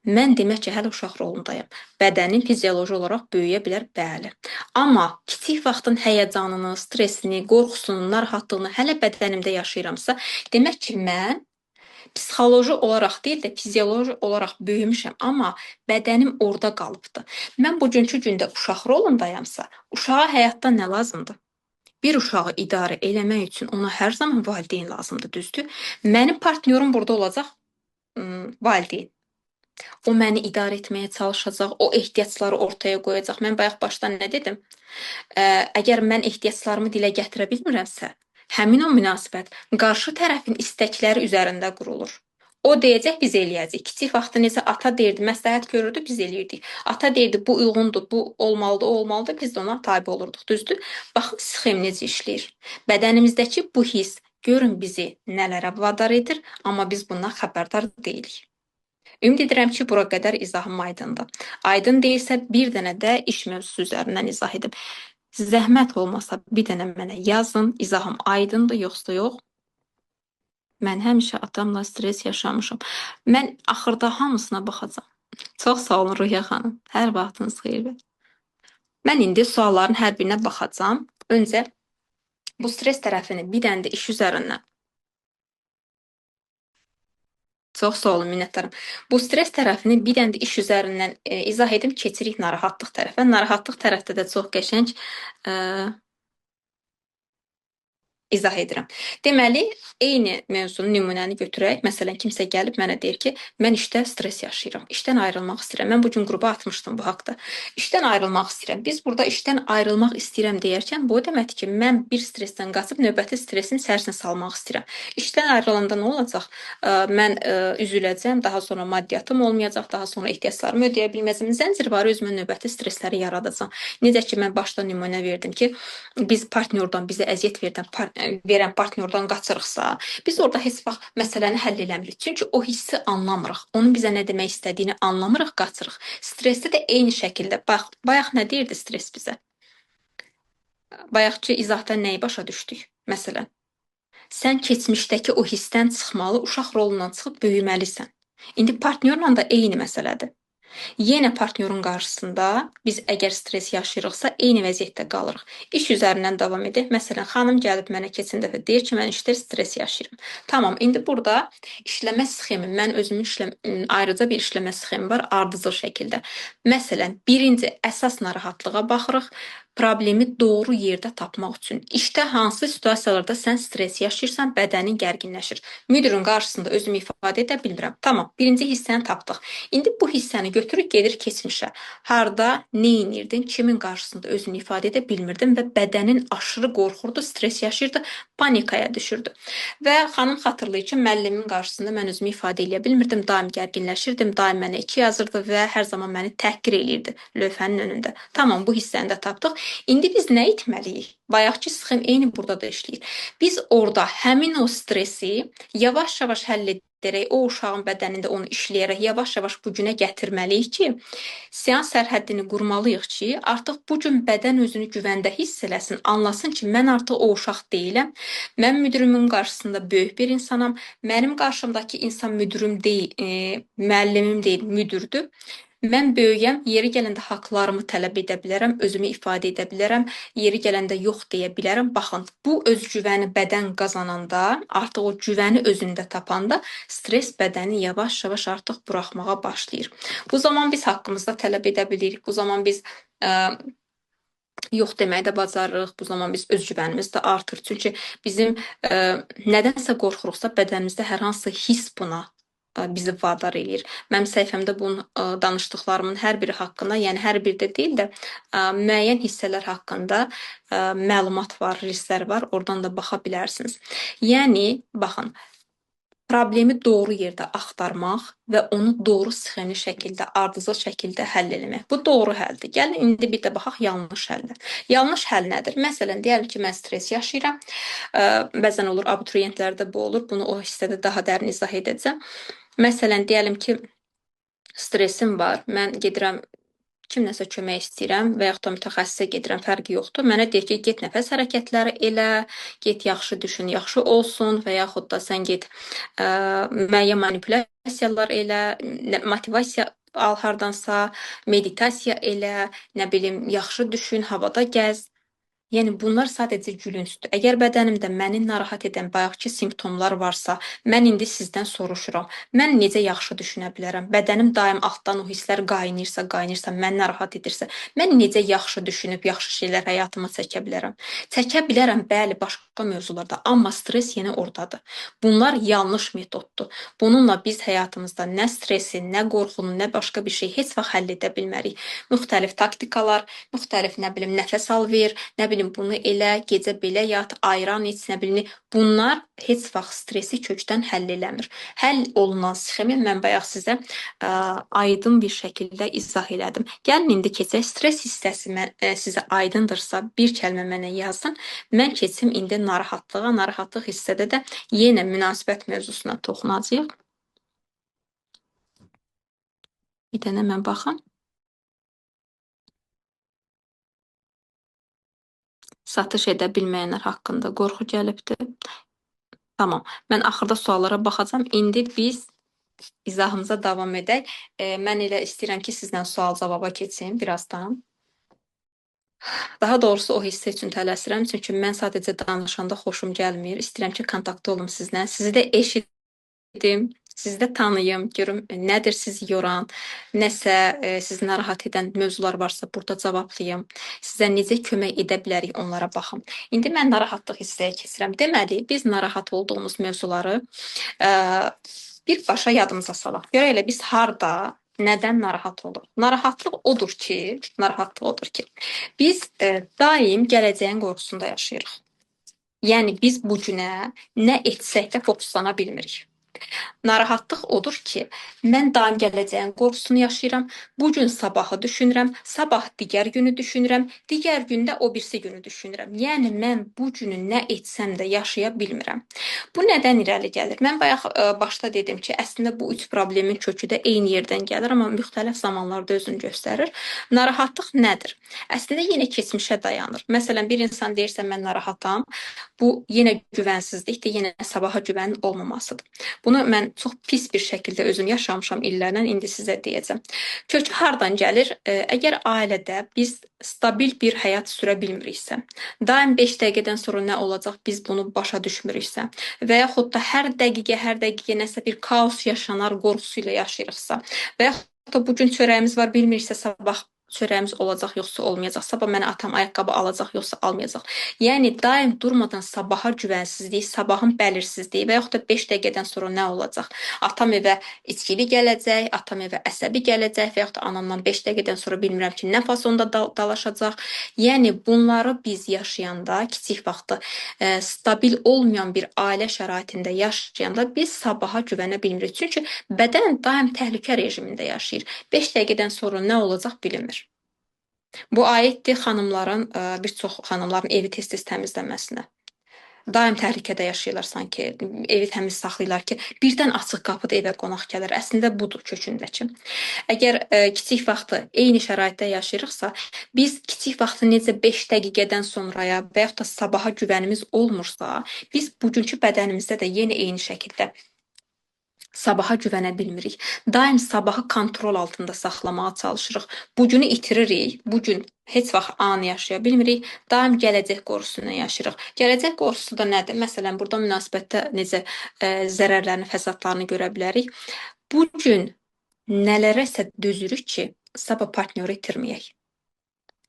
mən demək ki, hələ uşaq rolundayam. Bədənim fizioloji olaraq böyüyə bilər, bəli. Amma kiçik vaxtın həyəcanını, stresini, qorxusunu, narahatlığını hələ bədənimdə yaşayıramsa, demək ki, mən psixoloji olaraq deyil də fizioloji olaraq böyümüşəm, amma bədənim orada qalıbdı. Mən bugünkü gündə uşaq rolundayamsa, uşağa həyatda nə lazımdır? Bir uşağı idarə eləmək üçün ona hər zaman valideyn lazımdır, düzdür? Mənim partnyorum burada olacaq valideyn. O məni idarə etməyə çalışacaq, o ehtiyacları ortaya qoyacaq. Mən bayaq başdan nə dedim? Əgər mən ehtiyaclarımı dilə gətirə bilmirəmsə, həmin o münasibət qarşı tərəfin istəkləri üzərində qurulur. O deyəcək, biz eləyəcəyik. Kiçik vaxtda necə ata deyirdi, məsləhət görürdü, biz eləyirdik. Ata deyirdi, bu uyğundur, bu olmalıdır, o olmalıdır, biz də ona tabe olurduq, düzdür? Baxın, sxem necə işləyir. Bədənimizdəki bu his, görün bizi nələrə vadar edir, amma biz bundan xəbərdar deyilik. Ümid edirəm ki, bura qədər izahım aydındır. Aydın deyilsə, bir dənə də iş mövzusu üzərindən izah edim. Zəhmət olmasa bir dənə mənə yazın, izahım aydındır, yoxsa yox. Mən həmişə atamla stres yaşamışam. Mən axırda hamısına baxacam. Çox sağ olun Ruhiyə xanım. Hər vaxtınız xeyirli. Mən indi sualların hər birinə baxacam. Öncə bu stres tərəfini bir dənə də iş üzərindən. Çox sağ olun, minnətdaram. Bu stres tərəfini bir dənə də iş üzərindən izah edim, keçirik narahatlıq tərəfə. Narahatlıq tərəfdə də çox qəşəng izah edirəm. Deməli, eyni mövzunu, nümunəni götürək. Məsələn, kimsə gəlib mənə deyir ki, mən işdə stres yaşayıram, işdən ayrılmaq istəyirəm. Mən bu gün qrupa atmışdım bu haqda. İşdən ayrılmaq istəyirəm. Biz burada işdən ayrılmaq istəyirəm deyərkən, bu deməkdir ki, mən bir stressdən qaçıb növbəti stresin içərisinə salmaq istəyirəm. İşdən ayrılanda nə olacaq? Mən üzüləcəm, daha sonra maddiyyatım olmayacaq, daha sonra ehtiyaclarımı ödəyə bilməyəcəm. Zəncirvarı özümə növbəti stressləri yaradacam. Necə ki, mən başda nümunə verdim ki, biz partnyordan, bizə əziyyət verən partnyordan qaçırıqsa, biz orada heç vaxt məsələni həll eləmirik. Çünki o hissi anlamırıq. Onun bizə nə demək istədiyini anlamırıq, qaçırıq. Stresdə də eyni şəkildə. Bax, bayaq nə deyirdi stres bizə? Bayaqki izahdan nəyi başa düşdük? Məsələn, sən keçmişdəki o hissdən çıxmalı, uşaq rolundan çıxıb böyüməlisən. İndi partnyorla da eyni məsələdir. Yenə partnyorun qarşısında biz əgər stres yaşayırıqsa, eyni vəziyyətdə qalırıq. İş üzərindən davam edək. Məsələn, xanım gəlib mənə keçən dəfə deyir ki, mən işdə stres yaşayıram. Tamam, indi burada işləmə sxemi, mən özümün ayrıca bir işləmə sxemi var, ardıcıl şəkildə. Məsələn, birinci əsas narahatlığa baxırıq. Problemi doğru yerdə tapmaq üçün. İşdə hansı situasiyalarda sən stres yaşayırsan, bədənin gərginləşir. Müdirin qarşısında özümü ifadə edə bilmirəm. Tamam, birinci hissəni tapdıq. İndi bu hissəni götürüb gedir keçmişə. Harda, nə inirdin, kimin qarşısında özünü ifadə edə bilmirdin və bədənin aşırı qorxurdu, stres yaşayırdı, panikaya düşürdü. Və xanım xatırlayır ki, müəllimin qarşısında mən özümü ifadə edə bilmirdim, daim gərginləşirdim, daim mənə 2 yazırdı və hər zaman məni təhqir eləyirdi lövhənin önündə. Tamam, bu hissəni də tapdıq. İndi biz nə etməliyik? Bayaqki sxem eyni burada da işləyir. Biz orada həmin o stresi yavaş-yavaş həll edərək, o uşağın bədənində onu işləyərək yavaş-yavaş bu günə gətirməliyik ki, seans sərhəddini qurmalıyıq ki, artıq bu gün bədən özünü güvəndə hiss eləsin, anlasın ki, mən artıq o uşaq deyiləm. Mən müdürümün qarşısında böyük bir insanam. Mənim qarşımdakı insan müdürüm deyil, müəllimim deyil, müdürdür. Mən böyüyəm, yeri gələndə haqlarımı tələb edə bilərəm, özümü ifadə edə bilərəm, yeri gələndə yox deyə bilərəm. Baxın, bu özgüvəni bədən qazananda, artıq o güvəni özündə tapanda stress bədəni yavaş-yavaş artıq buraxmağa başlayır. Bu zaman biz haqqımızda tələb edə bilirik. Bu zaman biz yox deməyi də bacarırıq. Bu zaman biz özgüvənimiz də artır. Çünki bizim nədənsə qorxuruqsa bədənimizdə hər hansı hiss buna bizi vadar eləyir. Mənim səhifəmdə bunun danışdıqlarımın hər biri haqqında, yəni hər biri də deyil də müəyyən hissələr haqqında məlumat var, reelslər var. Oradan da baxa bilərsiniz. Yəni baxın, problemi doğru yerdə axtarmaq və onu doğru sxemli şəkildə, ardıcıl şəkildə həll etmək. Bu doğru həldir. Gəlin indi bir də baxaq yanlış həllə. Yanlış həll nədir? Məsələn, deyəlim ki, mən stres yaşayıram. Bəzən olur, abituriyentlərdə bu olur. Bunu o hissədə daha dərin izah edəcəm. Məsələn, deyəlim ki, stresim var. Mən gedirəm kimləsə kömək istəyirəm və yaxud da mütəxəssisə gedirəm, fərqi yoxdur. Mənə deyir ki, get nəfəs hərəkətləri elə, get yaxşı düşün, yaxşı olsun və yaxud da sən get müəyyən manipulyasiyalar elə, motivasiya al hardansa, meditasiya elə, nə bilim, yaxşı düşün, havada gəz. Yəni bunlar sadəcə gülüncdür. Əgər bədənimdə məni narahat edən bayaqki simptomlar varsa, mən indi sizdən soruşuram. Mən necə yaxşı düşünə bilərəm? Bədənim daim altdan o hisslər qaynayırsa, məni narahat edirsə, mən necə yaxşı düşünüb yaxşı şeylər həyatıma çəkə bilərəm? Çəkə bilərəm, bəli, başqa mövzularda, amma stres yenə ordadır. Bunlar yanlış metoddur. Bununla biz həyatımızda nə stresi, nə qorxunu, nə başqa bir şey heç vaxt həll edə bilmərik. Müxtəlif taktikalar, müxtəlif nə bilim nəfəs al ver, nə bilim bunu elə, gecə belə yat, ayran iç, nə bilim. Bunlar heç vaxt stresi kökdən həll eləmir. Həll olunan sxemi mən bayaq sizə aydın bir şəkildə izah elədim. Gəlin indi keçək. Stres hissəsi sizə aydındırsa bir kəlmə mənə yazın. Mən keçim indi narahatlığa. Narahatlıq hissədə də yenə münasibət mövzusuna toxunacağıq. Bir dənə mən baxım. Satış edə bilməyənlər haqqında qorxu gəlibdir. Tamam. Mən axırda suallara baxacağam. İndi biz izahımıza davam edək. Mən elə istəyirəm ki, sizdən sual-cavaba keçim birazdan. Daha doğrusu o hissə üçün tələsirəm. Çünki mən sadəcə danışanda xoşum gəlmir. İstəyirəm ki, kontaktda olum sizlə. Sizi də eşidim. Sizi də tanıyım, görüm nədir sizi yoran, nəsə sizi narahat edən mövzular varsa burada cavablayım. Sizə necə kömək edə bilərik onlara baxım. İndi mən narahatlıq hissəyə keçirəm. Deməli, biz narahat olduğumuz mövzuları birbaşa yadımıza salaq. Görə elə biz harda, nədən narahat oluruq? Narahatlıq odur ki, biz daim gələcəyin qorxusunda yaşayırıq. Yəni biz bu günə nə etsək də fokuslana bilmirik. Narahatlıq odur ki, mən daim gələcəyin qorxusunu yaşayıram. Bu gün sabahı düşünürəm, sabah digər günü düşünürəm, digər gündə o birisi günü düşünürəm. Yəni mən bu günü nə etsəm də yaşaya bilmirəm. Bu nədən irəli gəlir? Mən bayaq başda dedim ki, əslində bu üç problemin kökü də eyni yerdən gəlir, amma müxtəlif zamanlarda özünü göstərir. Narahatlıq nədir? Əslində yenə keçmişə dayanır. Məsələn, bir insan deyirsə mən narahatam, bu yenə güvənsizlikdir, yenə sabaha güvənin olmamasıdır. Bunu mən çox pis bir şəkildə özüm yaşamışam illərlə, indi sizə deyəcəm. Kökü hardan gəlir? Əgər ailədə biz stabil bir həyat sürə bilmiriksə, daim 5 dəqiqədən sonra nə olacaq biz bunu başa düşmürüksə və yaxud da hər dəqiqə nəsə bir kaos yaşanar qorxusu ilə yaşayırıqsa və yaxud da bugün çörəyimiz var, bilmiriksə sabah çörəyimiz olacaq, yoxsa olmayacaq. Sabah mənə atam ayaqqabı alacaq, yoxsa almayacaq. Yəni daim durmadan sabaha güvənsizlik, sabahın bəlirsizliyi və yaxud da 5 dəqiqədən sonra nə olacaq? Atam evə içkili gələcək, atam evə əsəbi gələcək və yaxud da anamdan 5 dəqiqədən sonra bilmirəm ki, nə fasonda dalaşacaq. Yəni bunları biz yaşayanda, kiçik vaxtda stabil olmayan bir ailə şəraitində yaşayanda biz sabaha güvənə bilmirik. Çünki bədən daim təhlükə rejimində yaşayır. 5 dəqiqədən sonra nə olacaq bilinmir. Bu aiddir xanımların, bir çox xanımların evi tez-tez təmizləməsinə. Daim təhlükədə yaşayırlar sanki, evi təmiz saxlayırlar ki, birdən açıq qapıda evə qonaq gəlir. Əslində budur kökündəki. Əgər kiçik vaxtı eyni şəraitdə yaşayırıqsa, biz kiçik vaxtı necə 5 dəqiqədən sonraya və yaxud da sabaha güvənimiz olmursa, biz bugünkü bədənimizdə də yenə eyni şəkildə sabaha güvənə bilmirik. Daim sabahı kontrol altında saxlamağa çalışırıq. Bugünü itiririk. Bugün heç vaxt anı yaşaya bilmirik. Daim gələcək qorxusuyla yaşayırıq. Gələcək qorxusu da nədir? Məsələn, burada münasibətdə necə zərərlərini, fəsadlarını görə bilərik. Bugün nələrəsə dözürük ki, sabah partnyoru itirməyək.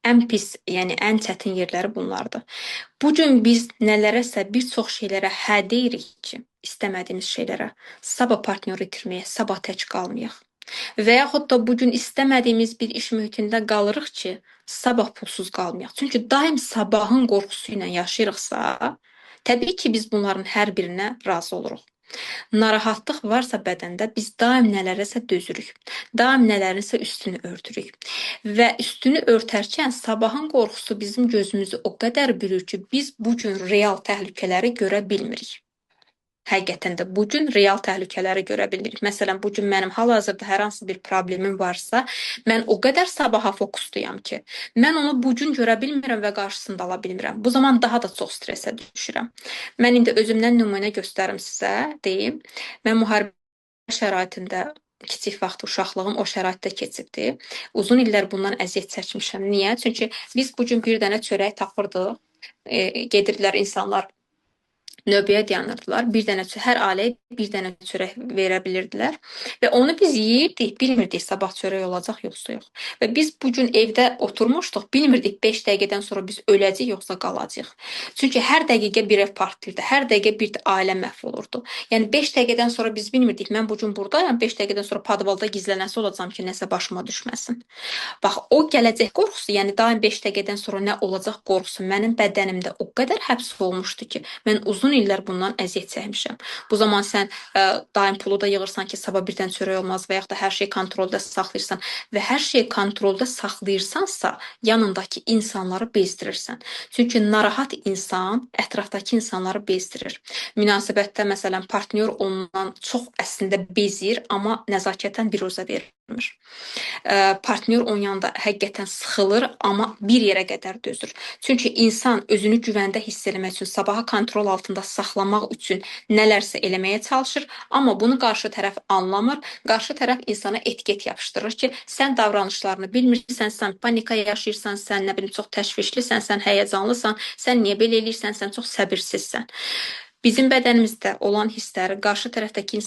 Ən pis, yəni ən çətin yerləri bunlardır. Bugün biz nələrəsə, bir çox şeylərə hə deyirik ki, istəmədiyimiz şeylərə, sabah partnyoru itirməyə, sabah tək qalmayaq. Və yaxud da bugün istəmədiyimiz bir iş mühitində qalırıq ki, sabah pulsuz qalmayaq. Çünki daim sabahın qorxusu ilə yaşayırıqsa, təbii ki, biz bunların hər birinə razı oluruq. Narahatlıq varsa bədəndə biz daim nələrəsə dözürük. Daim nələrinsə üstünü örtürük. Və üstünü örtərkən sabahın qorxusu bizim gözümüzü o qədər bürür ki, biz bu gün real təhlükələri görə bilmirik. Həqiqətən də bu gün real təhlükələri görə bilmirik. Məsələn, bu gün mənim hal-hazırda hər hansı bir problemim varsa, mən o qədər sabaha fokusduyam ki, mən onu bu gün görə bilmirəm və qarşısında ala bilmirəm. Bu zaman daha da çox stressə düşürəm. Mən indi özümdən nümunə göstərim sizə, deyim. Mən müharibə şəraitində kiçik vaxt uşaqlığım o şəraitdə keçibdi. Uzun illər bundan əziyyət çəkmişəm. Niyə? Çünki biz bu gün bir dənə çörək tapırdıq. Gedirdilər insanlar növbəyə dayanırdılar. Bir dənə hər ailəyə bir dənə çörək verə bilirdilər və onu biz yeyirdik, bilmirdik sabah çörək olacaq yoxsa yox. Və biz bu gün evdə oturmuşduq, bilmirdik 5 dəqiqədən sonra biz öləcəyik yoxsa qalacağıq. Çünki hər dəqiqə bir ev partlayırdı, hər dəqiqə bir ailə məhv olurdu. Yəni 5 dəqiqədən sonra biz bilmirdik, mən bu gün burdayam, 5 dəqiqədən sonra podvalda gizlənəsi olacağam ki, nəsə başıma düşməsin. Bax, o gələcək qorxusu, yəni daim 5 dəqiqədən sonra nə olacaq qorxusu mənim bədənimdə o qədər həbs olmuşdu ki, mən uzun illər bundan əziyyət çəkmişəm. Bu zaman sən daim pulu da yığırsan ki, sabah birdən çörək olmaz və yaxud da hər şeyi kontrolda saxlayırsan və hər şeyi kontrolda saxlayırsansa, yanındakı insanları bezdirirsən. Çünki narahat insan ətrafdakı insanları bezdirir. Münasibətdə məsələn partnyor ondan çox əslində bezir, amma nəzakətən biruzə vermir. Partnyor onun yanında həqiqətən sıxılır, amma bir yerə qədər dözür. Çünki insan özünü güvəndə hiss etmək üçün, sabahı kontrol altında saxlamaq üçün nələrsə eləməyə çalışır, amma bunu qarşı tərəf anlamır. Qarşı tərəf insana etiket yapışdırır ki, sən davranışlarını bilmirsən, sən panika yaşayırsan, sən nə bilim çox təşvişlisən, sən həyəcanlısan, sən niyə belə eləyirsən, sən çox səbirsizsən. Bizim bədənimizdə olan hissləri qarşı tərəfdəki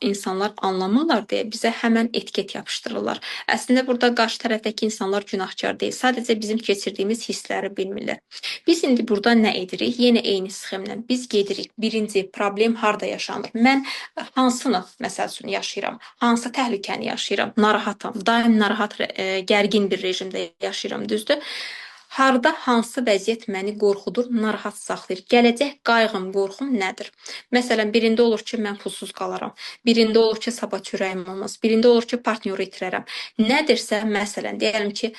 insanlar anlamırlar deyə bizə həmən etiket yapışdırırlar. Əslində burada qarşı tərəfdəki insanlar günahkar deyil. Sadəcə bizim keçirdiyimiz hissləri bilmirlər. Biz indi burada nə edirik? Yenə eyni sxemlə biz gedirik. Birinci problem harda yaşanır? Mən hansını məsəl üçün yaşayıram? Hansı təhlükəni yaşayıram? Narahatam. Daim narahat, gərgin bir rejimdə yaşayıram, düzdür? Harda hansı vəziyyət məni qorxudur, narahat saxlayır? Gələcək qayğım, qorxum nədir? Məsələn, birində olur ki, mən pulsuz qalaram. Birində olur ki, sabah çörəyim olmaz. Birində olur ki, partnyoru itirərəm. Nədirsə, məsələn, deyəlim ki,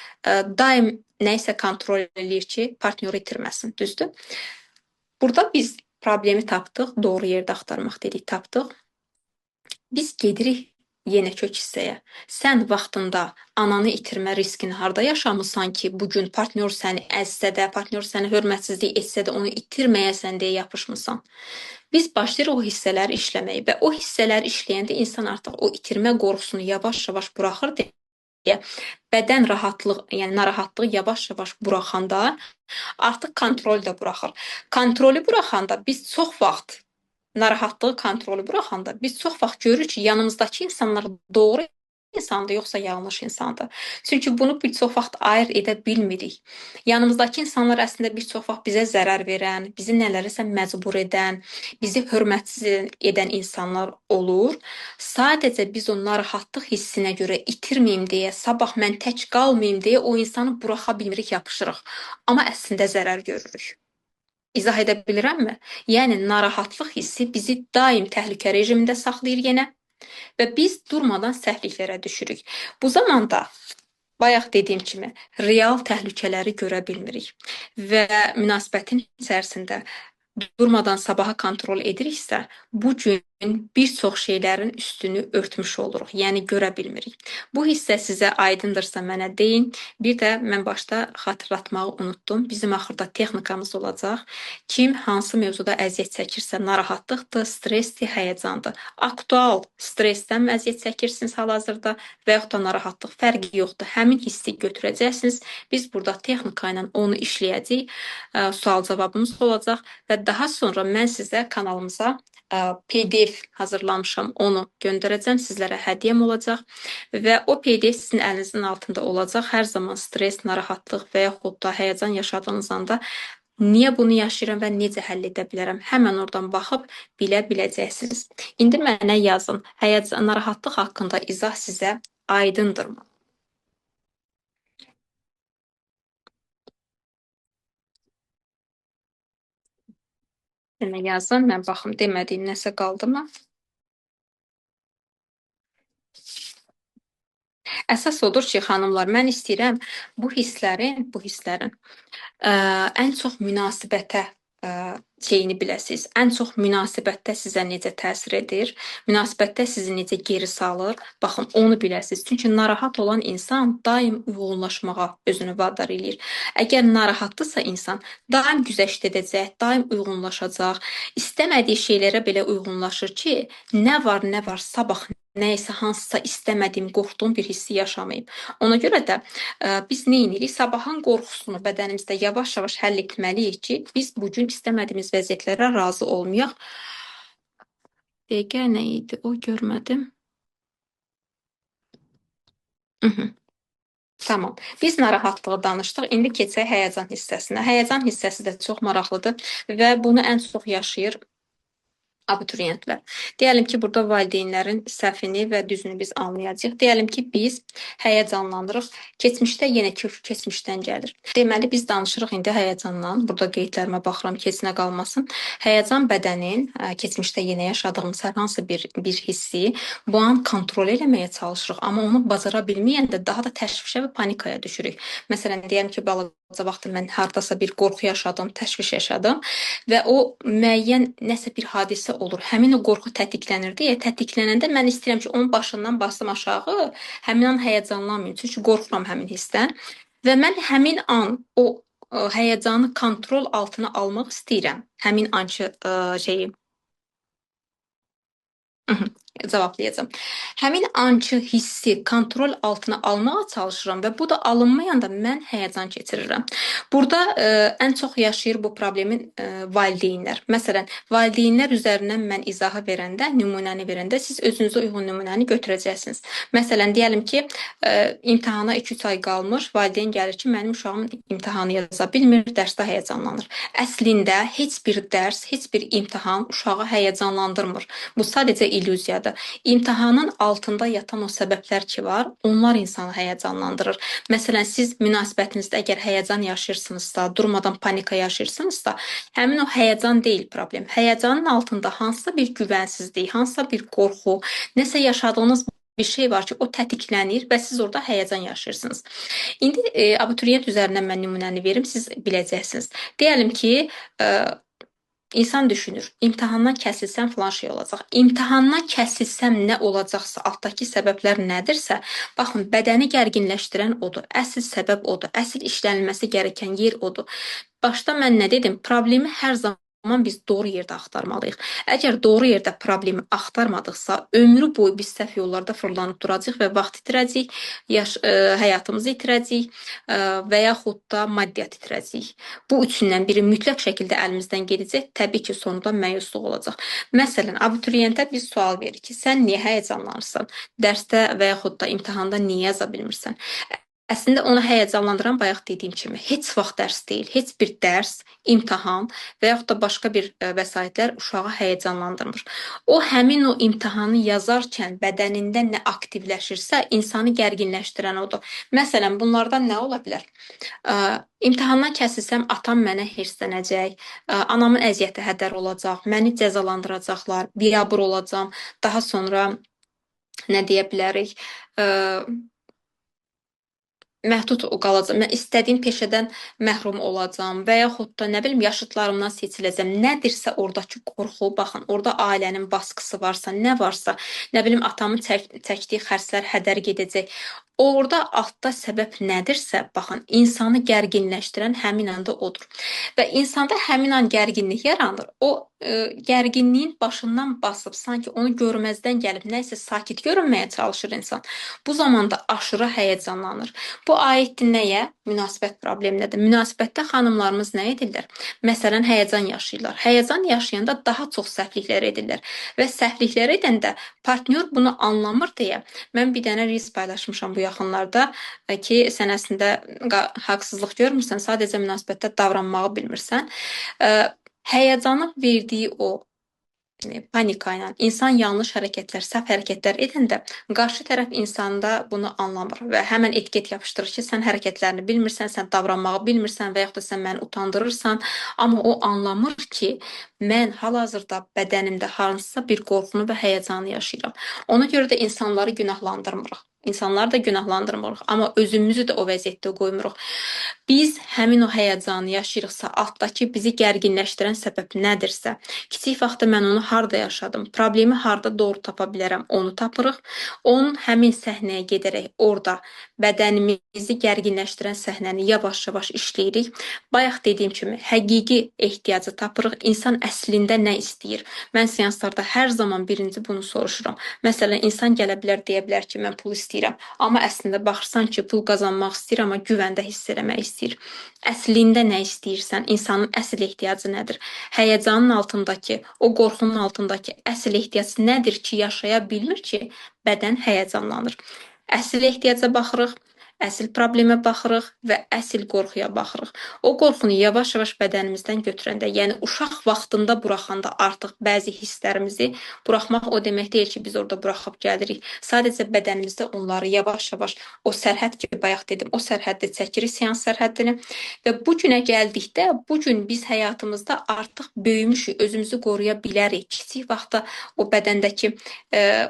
daim nəyisə kontrol eləyir ki, partnyoru itirməsin, düzdür? Burada biz problemi tapdıq, doğru yerdə axtarmaq dedik, tapdıq. Biz gedirik yenə kök hissəyə. Sən vaxtında ananı itirmə riskini harda yaşamısan ki, bugün partnyor səni əzsə də, partnyor səni hörmətsizlik etsə də onu itirməyəsən deyə yapışmısan. Biz başlayırıq o hissələri işləməyə və o hissələri işləyəndə insan artıq o itirmə qorxusunu yavaş-yavaş buraxır deyə bədən rahatlıq, yəni narahatlığı yavaş-yavaş buraxanda artıq kontrol da buraxır. Kontrolü buraxanda biz çox vaxt narahatlığı kontrolü buraxanda biz çox vaxt görürük ki, yanımızdakı insanlar doğru insandır, yoxsa yanlış insandır. Çünki bunu bir çox vaxt ayır edə bilmirik. Yanımızdakı insanlar əslində bir çox vaxt bizə zərər verən, bizi nələrisə məcbur edən, bizi hörmətsiz edən insanlar olur. Sadəcə biz o narahatlıq hissinə görə itirməyim deyə, sabah mən tək qalmayım deyə o insanı buraxa bilmirik, yapışırıq. Amma əslində zərər görürük. İzah edə bilirəmmi? Yəni, narahatlıq hissi bizi daim təhlükə rejimində saxlayır yenə və biz durmadan səhvliklərə düşürük. Bu zamanda Bayaq dediyim kimi, real təhlükələri görə bilmirik və münasibətin içərisində durmadan sabaha kontrol ediriksə, bu gün bir çox şeylərin üstünü örtmüş oluruq, yəni görə bilmirik. Bu hissə sizə aydındırsa mənə deyin. Bir də mən başda xatırlatmağı unutdum. Bizim axırda texnikamız olacaq. Kim hansı mövzuda əziyyət çəkirsə, narahatlıqdır, stressdir, həyəcandır. Aktual stressdən əziyyət çəkirsiniz hal-hazırda və yaxud da narahatlıq fərqi yoxdur. Həmin hissi götürəcəksiniz. Biz burada texnika ilə onu işləyəcəyik. Sual-cavabımız olacaq və daha sonra mən sizə kanalımıza PDF hazırlamışam, onu göndərəcəm, sizlərə hədiyyəm olacaq və o PDF sizin əlinizin altında olacaq. Hər zaman stres, narahatlıq və yaxud da həyəcan yaşadığınız anda niyə bunu yaşayıram və necə həll edə bilərəm? Həmən oradan baxıb bilə biləcəksiniz. İndi mənə yazın, həyəcan, narahatlıq haqqında izah sizə aydındırmı? Demə yazın, mən baxım demədiyim nəsə qaldımı? Əsas odur ki, xanımlar, mən istəyirəm bu hisslərin ən çox münasibətə şeyini biləsiniz. Ən çox münasibətdə sizə necə təsir edir, münasibətdə sizi necə geri salır. Baxın, onu biləsiniz. Çünki narahat olan insan daim uyğunlaşmağa özünü vadar eləyir. Əgər narahatdırsa insan, daim güzəşt edəcək, daim uyğunlaşacaq. İstəmədiyi şeylərə belə uyğunlaşır ki, nə var, sabah nəysə hansısa istəmədiyim, qorxduğum bir hissi yaşamayım. Ona görə də biz nə edirik? Sabahın qorxusunu bədənimizdə yavaş-yavaş həll etməliyik ki, biz bu gün istəmədiyimiz vəziyyətlərə razı olmayaq. Dəqiqə nə idi? O görmədim. Tamam. Biz narahatlığı danışdıq. İndi keçək həyəcan hissəsinə. Həyəcan hissəsi də çox maraqlıdır və bunu ən çox yaşayır abituriyentlər. Deyəlim ki, burada valideynlərin səhvini və düzünü biz anlayacağıq. Deyəlim ki, biz həyəcanlanırıq. Keçmişdə yenə kökü keçmişdən gəlir. Deməli, biz danışırıq indi həyəcandan. Burada qeydlərimə baxıram, keçinə qalmasın. Həyəcan bədənin keçmişdə yenə yaşadığımız hər hansı bir hissi bu an kontrol eləməyə çalışırıq. Amma onu bacara bilməyəndə daha da təşvişə və panikaya düşürük. Məsələn, deyəm ki, balaca vaxtı mən hardasa bir qorxu yaşadım, təşviş yaşadım və o müəyyən nəsə bir hadisə olur. Həmin o qorxu tətiklənir deyə, tətiklənəndə mən istəyirəm ki, onun başından basım aşağı, həmin an həyəcanlanmayım. Çünki qorxuram həmin hissdən və mən həmin an o həyəcanı kontrol altına almaq istəyirəm. Həmin anki şeyi cavablayacağam. Həmin anki hissi kontrol altına almağa çalışıram və bu da alınmayanda mən həyəcan keçirirəm. Burada ən çox yaşayır bu problemi valideynlər. Məsələn, valideynlər üzərindən mən izahı verəndə, nümunəni verəndə siz özünüzə uyğun nümunəni götürəcəksiniz. Məsələn, deyəlim ki, imtahana 2-3 ay qalmış, valideyn gəlir ki, mənim uşağım imtahanı yaza bilmir, dərsdə həyəcanlanır. Əslində heç bir dərs, heç bir imtahan uşağı həyəcanlandırmır. Bu sadəcə illüziyadır. İmtahanın altında yatan o səbəblər ki var, onlar insanı həyəcanlandırır. Məsələn, siz münasibətinizdə əgər həyəcan yaşayırsınızsa, durmadan panika yaşayırsınızsa, həmin o həyəcan deyil problem. Həyəcanın altında hansısa bir güvənsizlik, hansısa bir qorxu, nəsə yaşadığınız bir şey var ki, o tətiklənir və siz orada həyəcan yaşayırsınız. İndi abituriyent üzərindən mən nümunəni verim, siz biləcəksiniz. Deyəlim ki, İnsan düşünür, imtahandan kəsilsəm filan şey olacaq. İmtahandan kəsilsəm nə olacaqsa, altdakı səbəblər nədirsə, baxın, bədəni gərginləşdirən odur. Əsl səbəb odur. Əsl işlənilməsi gərəkən yer odur. Başda mən nə dedim? Problemi hər zaman biz doğru yerdə axtarmalıyıq. Əgər doğru yerdə problemi axtarmadıqsa, ömrü boyu biz səhv yollarda fırlanıb duracağıq və vaxt itirəcəyik, həyatımızı itirəcəyik və yaxud da maddiyyat itirəcəyik. Bu üçündən biri mütləq şəkildə əlimizdən gedəcək, təbii ki, sonunda məyusluq olacaq. Məsələn, abituriyentə biz sual veririk ki, sən niyə həyəcanlanırsan? Dərsdə və yaxud da imtahanda niyə yaza bilmirsən? Əslində onu həyəcanlandıran bayaq dediyim kimi heç vaxt dərs deyil. Heç bir dərs, imtahan və yaxud da başqa bir vəsaitlər uşağı həyəcanlandırmır. O həmin o imtahanı yazarkən bədənində nə aktivləşirsə, insanı gərginləşdirən odur. Məsələn, bunlardan nə ola bilər? İmtahandan kəsilsəm, atam mənə hirslənəcək, anamın əziyyəti hədər olacaq, məni cəzalandıracaqlar, biabır olacam, daha sonra nə deyə bilərik? məhdud qalacam. Mən istədiyim peşədən məhrum olacam və yaxud da nə bilim yaşıdlarımdan seçiləcəm. Nədirsə oradakı qorxu, baxın, orada ailənin baskısı varsa, nə varsa, nə bilim atamın çəkdiyi xərclər hədər gedəcək. Orada altda səbəb nədirsə, baxın, insanı gərginləşdirən həmin anda odur. Və insanda həmin an gərginlik yaranır. O gərginliyin başından basıb, sanki onu görməzdən gəlib nəsə sakit görünməyə çalışır insan. Bu zamanda aşırı həyəcanlanır. Bu aiddir nəyə? Münasibət probleminədir. Münasibətdə xanımlarımız nə edirlər? Məsələn, həyəcan yaşayırlar. Həyəcan yaşayanda daha çox səhvliklər edirlər və səhvliklər edəndə partnyor bunu anlamır deyə mən bir dənə reels paylaşmışam bu yaxınlarda ki, sən əslində haqsızlıq görmürsən, sadəcə münasibətdə davranmağı bilmirsən. Həyəcanın verdiyi o panika ilə insan yanlış hərəkətlər, səhv hərəkətlər edəndə qarşı tərəf insanda bunu anlamır və həmən etiket yapışdırır ki, sən hərəkətlərini bilmirsən, sən davranmağı bilmirsən və yaxud da sən məni utandırırsan, amma o anlamır ki, mən hal-hazırda bədənimdə hansısa bir qorxunu və həyəcanı yaşayıram. Ona görə də insanları günahlandırmırıq. İnsanları da günahlandırmırıq, amma özümüzü də o vəziyyətdə qoymuruq. Biz həmin o həyəcanı yaşayırıqsa, altdakı bizi gərginləşdirən səbəb nədirsə, kiçik vaxtda mən onu harda yaşadım, problemi harda doğru tapa bilərəm, onu tapırıq. Onun həmin səhnəyə gedərək orada bədənimizi gərginləşdirən səhnəni yavaş-yavaş işləyirik. Bayaq dediyim kimi, həqiqi ehtiyacı tapırıq. İnsan əslində nə istəyir? Mən seanslarda hər zaman birinci bunu soruşuram. Məsələn, insan gələ bilər, deyə bilər ki, mən pul istəyirəm. Amma əslində baxırsan ki, pul qazanmaq istəyir, amma güvəndə hiss eləmək istəyir. Əslində nə istəyirsən? İnsanın əsl ehtiyacı nədir? Həyəcanın altındakı, o qorxunun altındakı əsl ehtiyac nədir ki, yaşaya bilmir ki, bədən həyəcanlanır. Əsl ehtiyaca baxırıq, əsl problemə baxırıq və əsl qorxuya baxırıq. O qorxunu yavaş-yavaş bədənimizdən götürəndə, yəni uşaq vaxtında buraxanda artıq bəzi hisslərimizi buraxmaq o demək deyil ki, biz orada buraxıb gəlirik. Sadəcə bədənimizdə onları yavaş-yavaş o sərhəd ki, bayaq dedim, o sərhəddə çəkirik, seans sərhəddini və bu günə gəldikdə, bu gün biz həyatımızda artıq böyümüşük, özümüzü qoruya bilərik. Kiçik vaxtda o bədəndəki,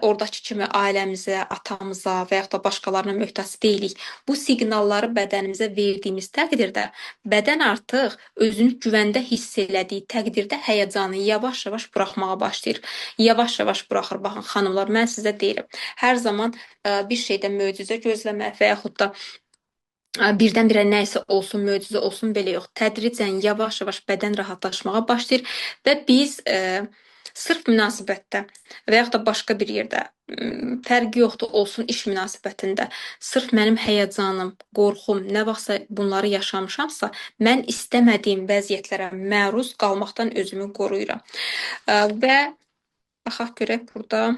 oradakı kimi ailəmizə, atamıza və yaxud da başqalarına möhtac deyilik. Bu siqnalları bədənimizə verdiyimiz təqdirdə bədən artıq özünü güvəndə hiss elədiyi təqdirdə həyəcanı yavaş-yavaş buraxmağa başlayır. Yavaş-yavaş buraxır. Baxın, xanımlar, mən sizə deyirəm, hər zaman bir şeydə möcüzə gözləmək və yaxud da birdən-birə nə isə olsun, möcüzə olsun, belə yox. Tədricən yavaş-yavaş bədən rahatlaşmağa başlayır və biz sırf münasibətdə və yaxud da başqa bir yerdə fərqi yoxdur, olsun iş münasibətində. Sırf mənim həyəcanım, qorxum, nə vaxtsa bunları yaşamışamsa, mən istəmədiyim vəziyyətlərə məruz qalmaqdan özümü qoruyuram. Və baxaq görək burada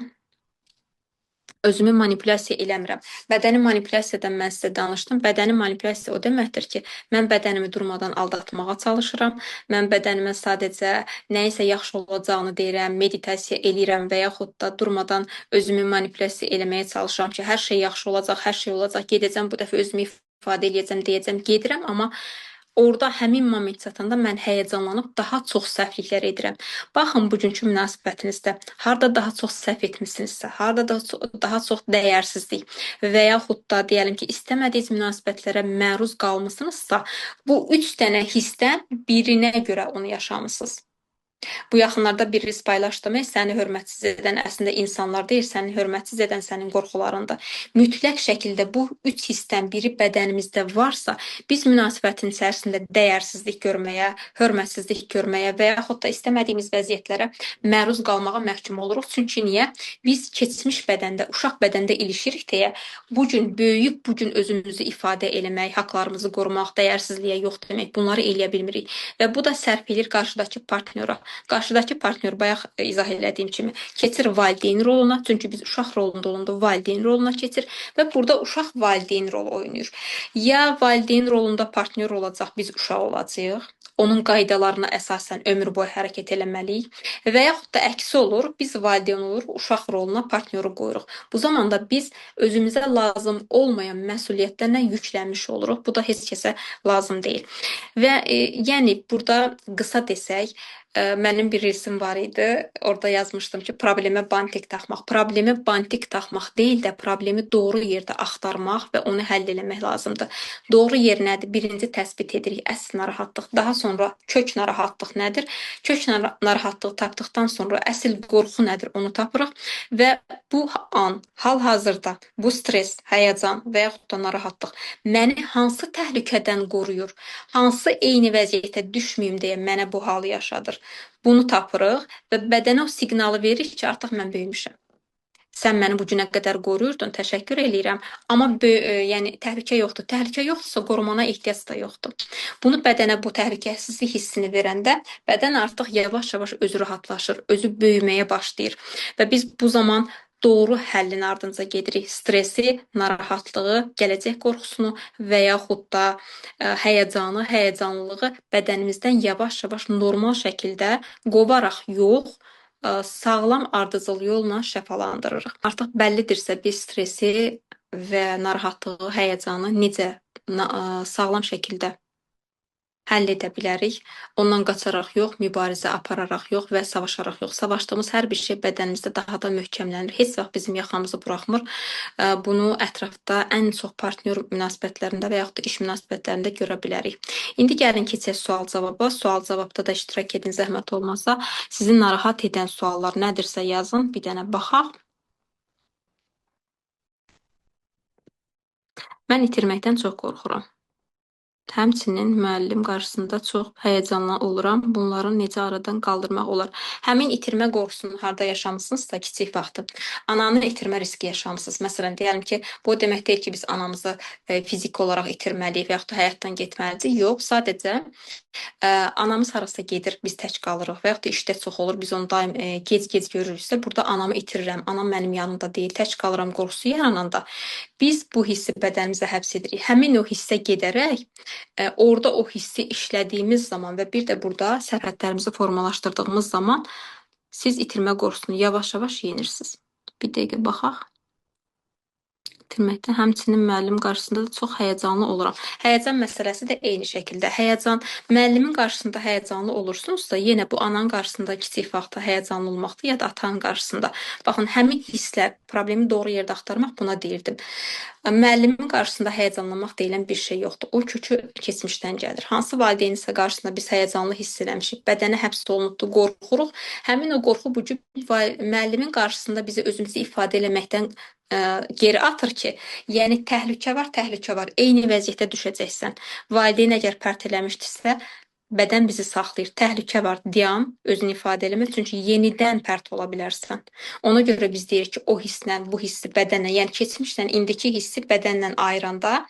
özümü manipulyasiya eləmirəm. Bədəni manipulyasiyadan mən sizə danışdım. Bədəni manipulyasiya o deməkdir ki, mən bədənimi durmadan aldatmağa çalışıram. Mən bədənimə sadəcə nəyisə yaxşı olacağını deyirəm, meditasiya eləyirəm və yaxud da durmadan özümü manipulyasiya eləməyə çalışıram ki, hər şey yaxşı olacaq, hər şey olacaq, gedəcəm bu dəfə özümü ifadə eləyəcəm, deyəcəm, gedirəm, amma orada həmin moment çatanda mən həyəcanlanıb daha çox səhvliklər edirəm. Baxın, bugünkü münasibətinizdə harda daha çox səhv etmisinizsə, harda daha çox dəyərsizlik və yaxud da deyəlim ki, istəmədiyiniz münasibətlərə məruz qalmısınızsa, bu 3 dənə hissdən birinə görə onu yaşamısınız. Bu yaxınlarda bir risk paylaşdım. Səni hörmətsiz edən əslində insanlar deyil, səni hörmətsiz edən sənin qorxularında. Mütləq şəkildə bu 3 hissdən biri bədənimizdə varsa, biz münasibətin içərisində dəyərsizlik görməyə, hörmətsizlik görməyə və yaxud da istəmədiyimiz vəziyyətlərə məruz qalmağa məhkum oluruq. Çünki niyə? Biz keçmiş bədəndə, uşaq bədəndə ilişirik deyə bu gün böyüyüb, bu gün özümüzü ifadə eləmək, haqlarımızı qorumaq, dəyərsizliyə yox demək, bunları eləyə bilmirik. Və bu da sərf edir qarşıdakı partnora. Qarşıdakı partnyor bayaq izah elədiyim kimi keçir valideyn roluna, çünki biz uşaq rolunda olanda valideyn roluna keçir və burada uşaq valideyn rolu oynayır. Ya valideyn rolunda partnyor olacaq, biz uşaq olacağıq. Onun qaydalarına əsasən ömür boyu hərəkət eləməliyik və yaxud da əksi olur, biz valideyn oluruq, uşaq roluna partnyoru qoyuruq. Bu zamanda biz özümüzə lazım olmayan məsuliyyətlərlə yüklənmiş oluruq. Bu da heç kəsə lazım deyil. Və yəni burada qısa desək, Mənim bir reelsim var idi. Orada yazmışdım ki, problemə bantik taxmaq. Problemi bantik taxmaq deyil də, problemi doğru yerdə axtarmaq və onu həll eləmək lazımdır. Doğru yer nədir? Birinci təsbit edirik əsl narahatlıq. Daha sonra kök narahatlıq nədir? Kök narahatlığı tapdıqdan sonra əsl qorxu nədir? Onu tapırıq və bu an, hal-hazırda bu stres, həyəcan və yaxud da narahatlıq məni hansı təhlükədən qoruyur? Hansı eyni vəziyyətə düşməyim deyə mənə bu halı yaşadır? Bunu tapırıq və bədənə o siqnalı veririk ki, artıq mən böyümüşəm. Sən məni bu günə qədər qoruyurdun, təşəkkür eləyirəm. Amma yəni təhlükə yoxdur. Təhlükə yoxdursa qorumana ehtiyac da yoxdur. Bunu bədənə bu təhlükəsizlik hissini verəndə bədən artıq yavaş-yavaş özü rahatlaşır, özü böyüməyə başlayır və biz bu zaman doğru həllin ardınca gedirik. Stresi, narahatlığı, gələcək qorxusunu və yaxud da həyəcanı, həyəcanlılığı bədənimizdən yavaş-yavaş normal şəkildə qovaraq yox, sağlam ardıcıl yolla şəfalandırırıq. Artıq bəllidirsə biz stresi və narahatlığı, həyəcanı necə sağlam şəkildə həll edə bilərik. Ondan qaçaraq yox, mübarizə apararaq yox və savaşaraq yox. Savaşdığımız hər bir şey bədənimizdə daha da möhkəmlənir. Heç vaxt bizim yaxamızı buraxmır. Bunu ətrafda ən çox partnyor münasibətlərində və yaxud da iş münasibətlərində görə bilərik. İndi gəlin keçək sual-cavaba. Sual-cavabda da iştirak edin, zəhmət olmasa. Sizi narahat edən suallar nədirsə yazın, bir dənə baxaq. Mən itirməkdən çox qorxuram. Həmçinin müəllim qarşısında çox həyəcanlı oluram. Bunları necə aradan qaldırmaq olar? Həmin itirmə qorxusunu harda yaşamısınızsa kiçik vaxtı, ananı itirmə riski yaşamısınız. Məsələn, deyəlim ki, bu demək deyil ki, biz anamızı fiziki olaraq itirməliyik və yaxud da həyatdan getməliyik. Yox, sadəcə anamız harasa gedir, biz tək qalırıq və yaxud da işdə çox olur, biz onu daim gec-gec görürüksə, burada anamı itirirəm, anam mənim yanımda deyil, tək qalıram qorxusu yarananda biz bu hissi bədənimizə həbs edirik. Həmin o hissə gedərək orada o hissi işlədiyimiz zaman və bir də burada sərhədlərimizi formalaşdırdığımız zaman siz itirmə qorxusunu yavaş-yavaş yenirsiniz. Bir dəqiqə baxaq. İtirməkdən həmçinin müəllim qarşısında da çox həyəcanlı oluram. Həyəcan məsələsi də eyni şəkildə. Həyəcan, müəllimin qarşısında həyəcanlı olursunuzsa, yenə bu ananın qarşısında kiçik vaxtda həyəcanlı olmaqdır ya da atanın qarşısında. Baxın, həmin hisslər, problemi doğru yerdə axtarmaq buna deyirdim. Müəllimin qarşısında həyəcanlanmaq deyilən bir şey yoxdur. O kökü keçmişdən gəlir. Hansı valideyninsə qarşısında biz həyəcanlı hiss eləmişik, bədənə həbs olunubdur, qorxuruq. Həmin o qorxu bu gün müəllimin qarşısında bizi özümüzü ifadə eləməkdən geri atır ki, yəni təhlükə var. Eyni vəziyyətə düşəcəksən. Valideyn əgər pərt eləmişdirsə, bədən bizi saxlayır. Təhlükə var, dayan, özünü ifadə eləmə, çünki yenidən pərt ola bilərsən. Ona görə biz deyirik ki, o hisslə bu hissi bədənlə, yəni keçmişlə indiki hissi bədənlə ayıranda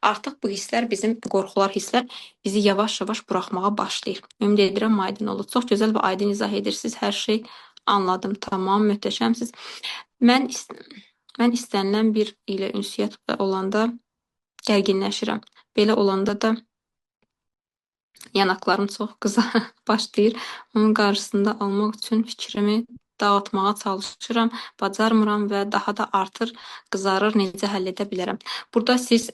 artıq bu hisslər, bizim qorxular, hisslər bizi yavaş-yavaş buraxmağa başlayır. Ümid edirəm aydın olur. Çox gözəl və aydın izah edirsiniz. Hər şey anladım. Tamam, möhtəşəmsiz. Mən istənilən bir ilə ünsiyyət olanda gərginləşirəm. Belə olanda da yanaqlarım çox başlayır. Onun qarşısında almaq üçün fikrimi dağıtmağa çalışıram, bacarmıram və daha da artır, qızarır, necə həll edə bilərəm. Burada siz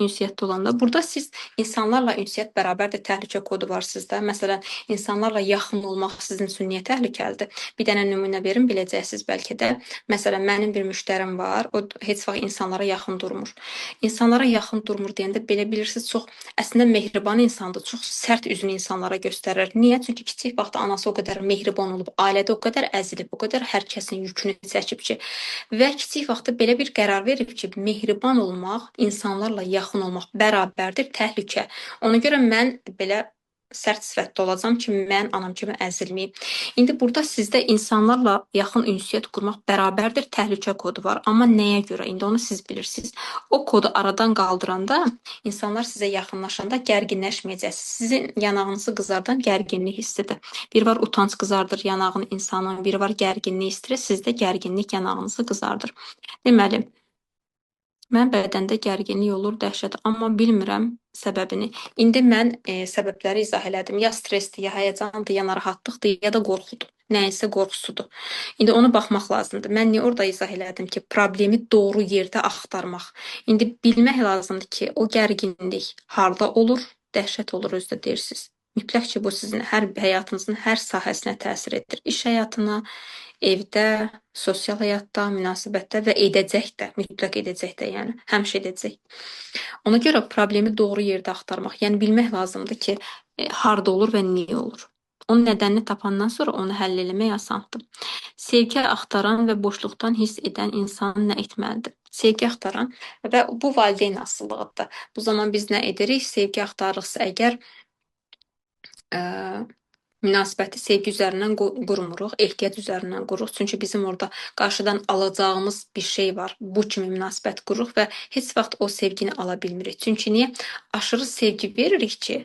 ünsiyyətdə olanda, burada siz insanlarla ünsiyyət bərabərdir, təhlükə kodu var sizdə. Məsələn, insanlarla yaxın olmaq sizin üçün niyə təhlükəlidir? Bir dənə nümunə verim, biləcəksiniz bəlkə də. Məsələn, mənim bir müştərim var, o heç vaxt insanlara yaxın durmur. İnsanlara yaxın durmur deyəndə belə bilirsiniz, çox əslində mehriban insandır, çox sərt üzünü insanlara göstərir. Niyə? Çünki kiçik vaxtda anası o qədər mehriban olub, ailədə o qədər əzilib, o qədər hər kəsin yükünü çəkib ki, və kiçik vaxtda belə bir qərar verib ki, mehriban olmaq, insanlarla yaxın olmaq bərabərdir təhlükə. Ona görə mən belə sərt sifətdə olacam ki, mən anam kimi əzilməyim. İndi burada sizdə insanlarla yaxın ünsiyyət qurmaq bərabərdir təhlükə kodu var. Amma nəyə görə? İndi onu siz bilirsiniz. O kodu aradan qaldıranda, insanlar sizə yaxınlaşanda gərginləşməyəcəksiniz. Sizin yanağınızı qızardan gərginlik hissidir. Bir var utanc qızardır yanağını insanın, bir var gərginlik stres, sizdə gərginlik yanağınızı qızardır. Deməli, mən bədəndə gərginlik olur, dəhşət, amma bilmirəm səbəbini. İndi mən səbəbləri izah elədim. Ya stressdir, ya həyəcandır, ya narahatlıqdır, ya da qorxudur. Nəyinsə qorxusudur. İndi ona baxmaq lazımdır. Mən niyə orada izah elədim ki, problemi doğru yerdə axtarmaq. İndi bilmək lazımdır ki, o gərginlik harda olur, dəhşət olur özdə deyirsiniz. Mütləq ki, bu sizin həyatınızın hər sahəsinə təsir edir. İş həyatına, evdə, sosial həyatda, münasibətdə və edəcək də, mütləq edəcək də, yəni həmişə edəcək. Ona görə problemi doğru yerdə axtarmaq, yəni bilmək lazımdır ki, harda olur və niyə olur. Onun nədənini tapandan sonra onu həll etmək asandır. Sevgi axtaran və boşluqdan hiss edən insan nə etməlidir? Sevgi axtaran və bu valideyn asılılığıdır. Bu zaman biz nə edirik? Sevgi axtarırıqsa əgər ə, münasibəti sevgi üzərindən qurmuruq, ehtiyac üzərindən qururuq. Çünki bizim orada qarşıdan alacağımız bir şey var. Bu kimi münasibət qururuq və heç vaxt o sevgini ala bilmirik. Çünki niyə? Aşırı sevgi veririk ki,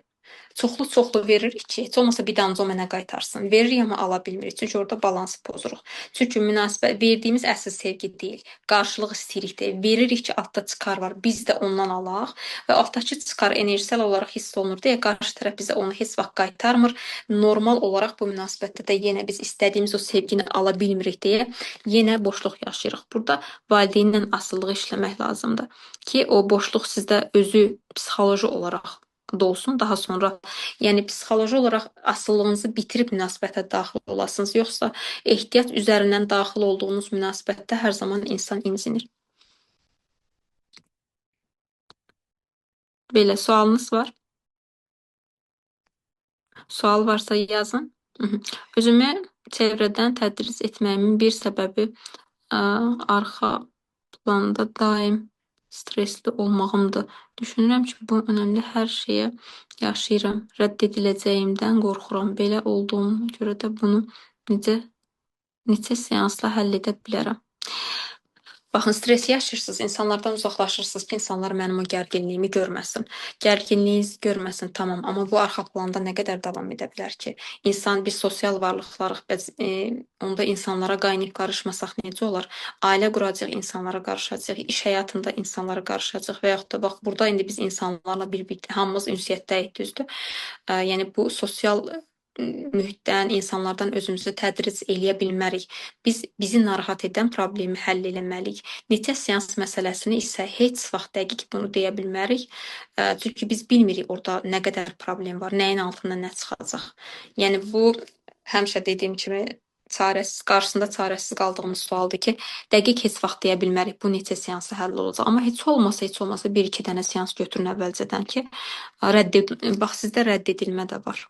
çoxlu veririk ki, heç olmasa bir damcı o mənə qaytarsın. Veririk amma ala bilmirik. Çünki orada balansı pozuruq. Çünki münasibət verdiyimiz əsl sevgi deyil. Qarşılıq istəyirik də. Veririk ki, altda çıxar var. Biz də ondan alaq və altdakı çıxar enerjisel olaraq hiss olunur deyə qarşı tərəf bizə onu heç vaxt qaytarmır. Normal olaraq bu münasibətdə də yenə biz istədiyimiz o sevgini ala bilmirik deyə yenə boşluq yaşayırıq. Burada valideynlə asılılığı işləmək lazımdır ki, o boşluq sizdə özü psixoloji olaraq dolsun, daha sonra yəni psixoloji olaraq asıllığınızı bitirib münasibətə daxil olasınız. Yoxsa ehtiyac üzərindən daxil olduğunuz münasibətdə hər zaman insan incinir. Belə sualınız var? Sual varsa yazın. Özümü çevrədən tədris etməyimin bir səbəbi arxa planda daim stresli olmağımdır. Düşünürəm ki, bu önəmli hər şeyə yaşayıram. Rədd ediləcəyimdən qorxuram. Belə olduğuma görə də bunu neçə seansla həll edə bilərəm. Baxın, stres yaşayırsınız, insanlardan uzaqlaşırsınız ki, insanlar mənim o gərginliyimi görməsin. Gərginliyinizi görməsin, tamam, amma bu arxa planda nə qədər davam edə bilər ki? İnsan, biz sosial varlıqlarıq, onda insanlara qaynayıb qarışmasaq necə olar? Ailə quracaq, insanlara qarışacaq, iş həyatında insanlara qarışacaq və yaxud da bax, burada indi biz insanlarla bir-bir hamımız ünsiyyətdəyik, düzdür? Yəni bu sosial mühitdən, insanlardan özümüzü tədris eləyə bilmərik. Biz bizi narahat edən problemi həll eləməliyik. Neçə seans məsələsini isə heç vaxt dəqiq bunu deyə bilmərik. Çünki biz bilmirik orada nə qədər problem var, nəyin altından nə çıxacaq. Yəni bu həmişə dediyim kimi çarəsiz, qarşısında çarəsiz qaldığımız sualdır ki, dəqiq heç vaxt deyə bilmərik bu neçə seansa həll olacaq. Amma heç olmasa 1-2 dənə seans götürün əvvəlcədən ki, bax sizdə rədd edilmə də var.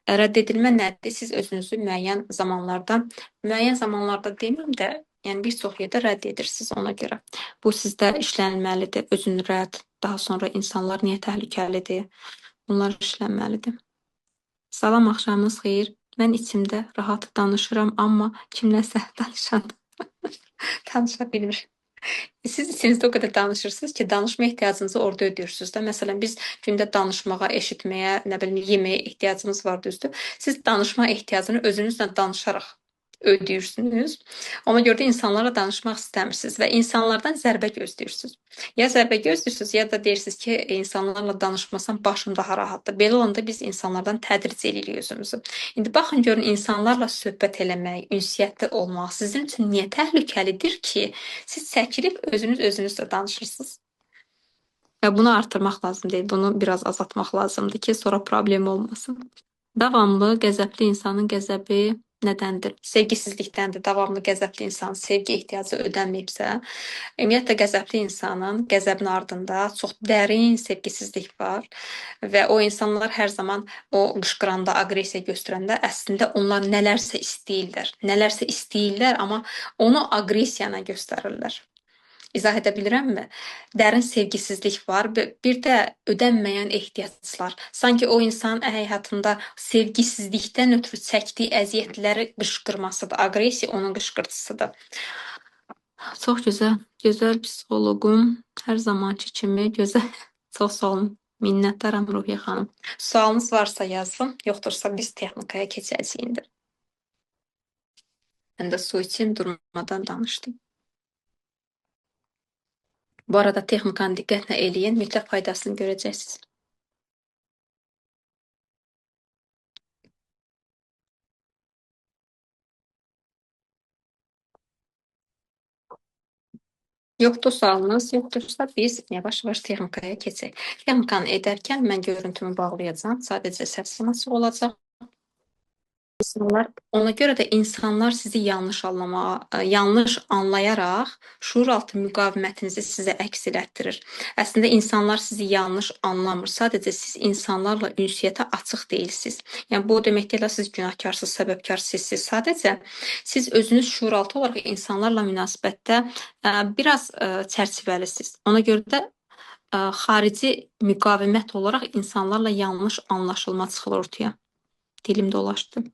Rədd edilmə nədir? Siz özünüzü müəyyən zamanlarda deməyim də, yəni bir çox yerdə rədd edirsiniz ona görə. Bu sizdə işlənməlidir. Özün rədd, daha sonra insanlar niyə təhlükəlidir? Bunlar işlənməlidir. Salam, axşamınız xeyir. Mən içimdə rahat danışıram, amma kimləsə danışa bilmirəm. Siz içinizdə o qədər danışırsınız ki, danışma ehtiyacınızı orada ödəyirsiniz də. Məsələn, biz gündə danışmağa, eşitməyə, nə bilim, yeməyə ehtiyacımız var, düzdür? Siz danışma ehtiyacını özünüzlə danışaraq ödəyirsiniz. Ona görə də insanlarla danışmaq istəmirsiniz və insanlardan zərbə gözləyirsiniz. Ya zərbə gözləyirsiniz, ya da deyirsiniz ki, insanlarla danışmasam başım daha rahatdır. Belə olanda biz insanlardan tədris edirik özümüzü. İndi baxın görün, insanlarla söhbət eləmək, ünsiyyətli olmaq sizin üçün niyə təhlükəlidir ki, siz çəkilib özünüzlə danışırsınız. Və bunu artırmaq lazım deyil, bunu biraz azaltmaq lazımdır ki, sonra problem olmasın. Davamlı qəzəbli insanın qəzəbi nədəndir? Sevgisizlikdəndir. Davamlı qəzəbli insanın sevgi ehtiyacı ödənməyibsə, ümumiyyətlə qəzəbli insanın qəzəbin ardında çox dərin sevgisizlik var və o insanlar hər zaman o qışqıranda, aqressiya göstərəndə əslində onlar nələrsə istəyirlər, amma onu aqressiyana göstərirlər. İzah edə bilirəmmi? Dərin sevgisizlik var, bir də ödənməyən ehtiyaclar. Sanki o insan həyatında sevgisizlikdən ötürü çəkdiyi əziyyətləri qışqırmasıdır. Aqressiya onun qışqırtısıdır. Çox gözəl psixoloqum, hər zamanki kimi gözəl. Çox sağ olun. Minnətdaram Ruhiyyə xanım. Sualınız varsa yazın, yoxdursa biz texnikaya keçəcəyik indi. Mən də su içim, durmadan danışdım. Bu arada texnikanı diqqətlə eləyin, mütləq faydasını görəcəksiniz. Yoxdur sualınız, yoxdursa biz yavaş-yavaş texnikaya keçək. Texnikanı edərkən mən görüntümü bağlayacağam. Sadəcə səsim açıq olacaq. İnsanlar, ona görə də insanlar sizi yanlış anlamağa, yanlış anlayaraq şuuraltı müqavimətinizi sizə əks elətdirir. Əslində insanlar sizi yanlış anlamır. Sadəcə siz insanlarla ünsiyyətə açıq deyilsiniz. Yəni bu o demək deyil, siz günahkarsız, səbəbkar sizsiniz. Sadəcə siz özünüz şuuraltı olaraq insanlarla münasibətdə biraz çərçivəlisiniz. Ona görə də xarici müqavimət olaraq insanlarla yanlış anlaşılma çıxır ortaya. Dilim dolaşdı.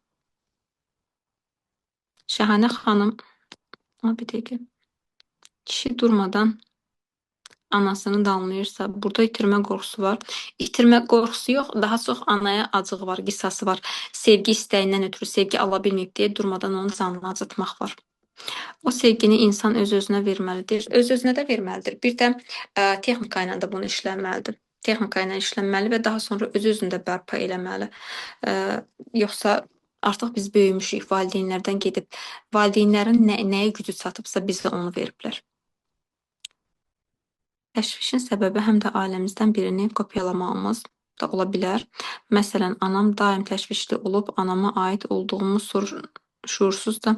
Şəhanə xanım, bir dəqiqə. Kişi durmadan anasını danlayırsa, burada itirmə qorxusu var. İtirmə qorxusu yox, daha çox anaya acığı var, qisası var. Sevgi istəyindən ötürü sevgi ala bilməyib deyə durmadan onun canını acıtmaq var. O sevgini insan öz-özünə verməlidir. Öz-özünə də verməlidir. Bir də texnika ilə də bunu işləməlidir. Texnika ilə işlənməli və daha sonra öz-özündə bərpa eləməli. Yoxsa artıq biz böyümüşük, valideynlərdən gedib. Valideynlərin nəyə gücü çatıbsa bizə onu veriblər. Təşvişin səbəbi həm də ailəmizdən birini kopyalamağımız da ola bilər. Məsələn, anam daim təşvişli olub, anama aid olduğumu şuursuz da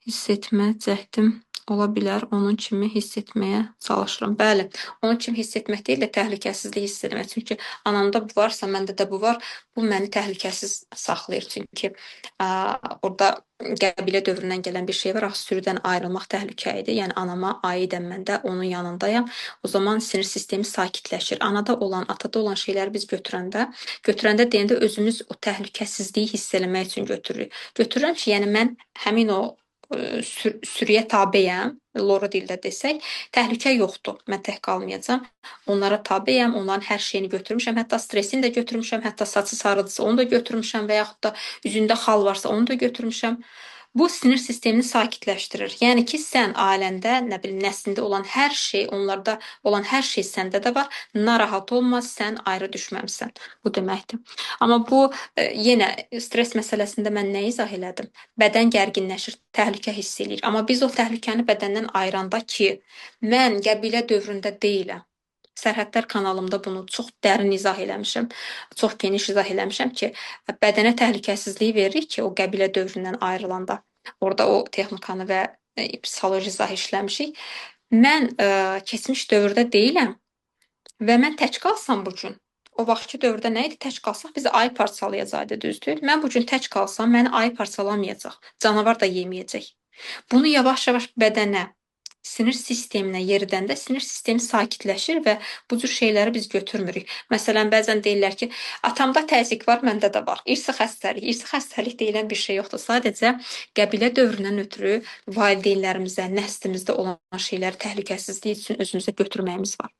hiss etmə cəhdim ola bilər. Onun kimi hiss etməyə çalışıram. Bəli, onun kimi hiss etmək deyil də təhlükəsizlik hiss etmək. Çünki anamda bu varsa, məndə də bu var. Bu məni təhlükəsiz saxlayır. Çünki orada qəbilə dövründən gələn bir şey var. Axı sürüdən ayrılmaq təhlükə idi. Yəni anama aidəm mən də, onun yanındayam. O zaman sinir sistemi sakitləşir. Anada olan, atada olan şeyləri biz götürəndə deyəndə özümüz o təhlükəsizliyi hiss eləmək üçün götürürük. Götürürəm ki, yəni mən həmin o sürüyə tabeyəm, lora dildə desək, təhlükə yoxdur. Mən tək qalmayacağam. Onlara tabeyəm, onların hər şeyini götürmüşəm, hətta stresini də götürmüşəm, hətta saçı sarıdısa onu da götürmüşəm və yaxud da üzündə xal varsa onu da götürmüşəm. Bu sinir sistemini sakitləşdirir. Yəni ki, sən ailəndə, nə bilim, nəslində olan hər şey, onlarda olan hər şey səndə də var. Narahat olma, sən ayrı düşməmisən. Bu deməkdir. Amma bu yenə stres məsələsində mən nə izah elədim? Bədən gərginləşir, təhlükə hiss eləyir. Amma biz o təhlükəni bədəndən ayıranda ki, mən qəbilə dövründə deyiləm. Sərhədlər kanalımda bunu çox dərin izah eləmişəm, çox geniş izah eləmişəm ki, bədənə təhlükəsizliyi verir ki, o qəbilə dövründən ayrılanda. Orada o texnikanı və psixoloji izah işləmişik. Mən keçmiş dövrdə deyiləm və mən tək qalsam bu gün, o vaxtki dövrdə nə idi? Tək qalsaq bizi ayı parçalayacaqdı, düzdür? Mən bu gün tək qalsam məni ayı parçalamayacaq, canavar da yeməyəcək. Bunu yavaş-yavaş bədənə, sinir sisteminə yeridəndə sinir sistemi sakitləşir və bu cür şeyləri biz götürmürük. Məsələn, bəzən deyirlər ki, atamda təzyiq var, məndə də var. İrsi xəstəlik. İrsi xəstəlik deyilən bir şey yoxdur. Sadəcə qəbilə dövründən ötürü valideynlərimizə, nəslimizdə olan şeyləri təhlükəsizlik üçün özümüzə götürməyimiz var.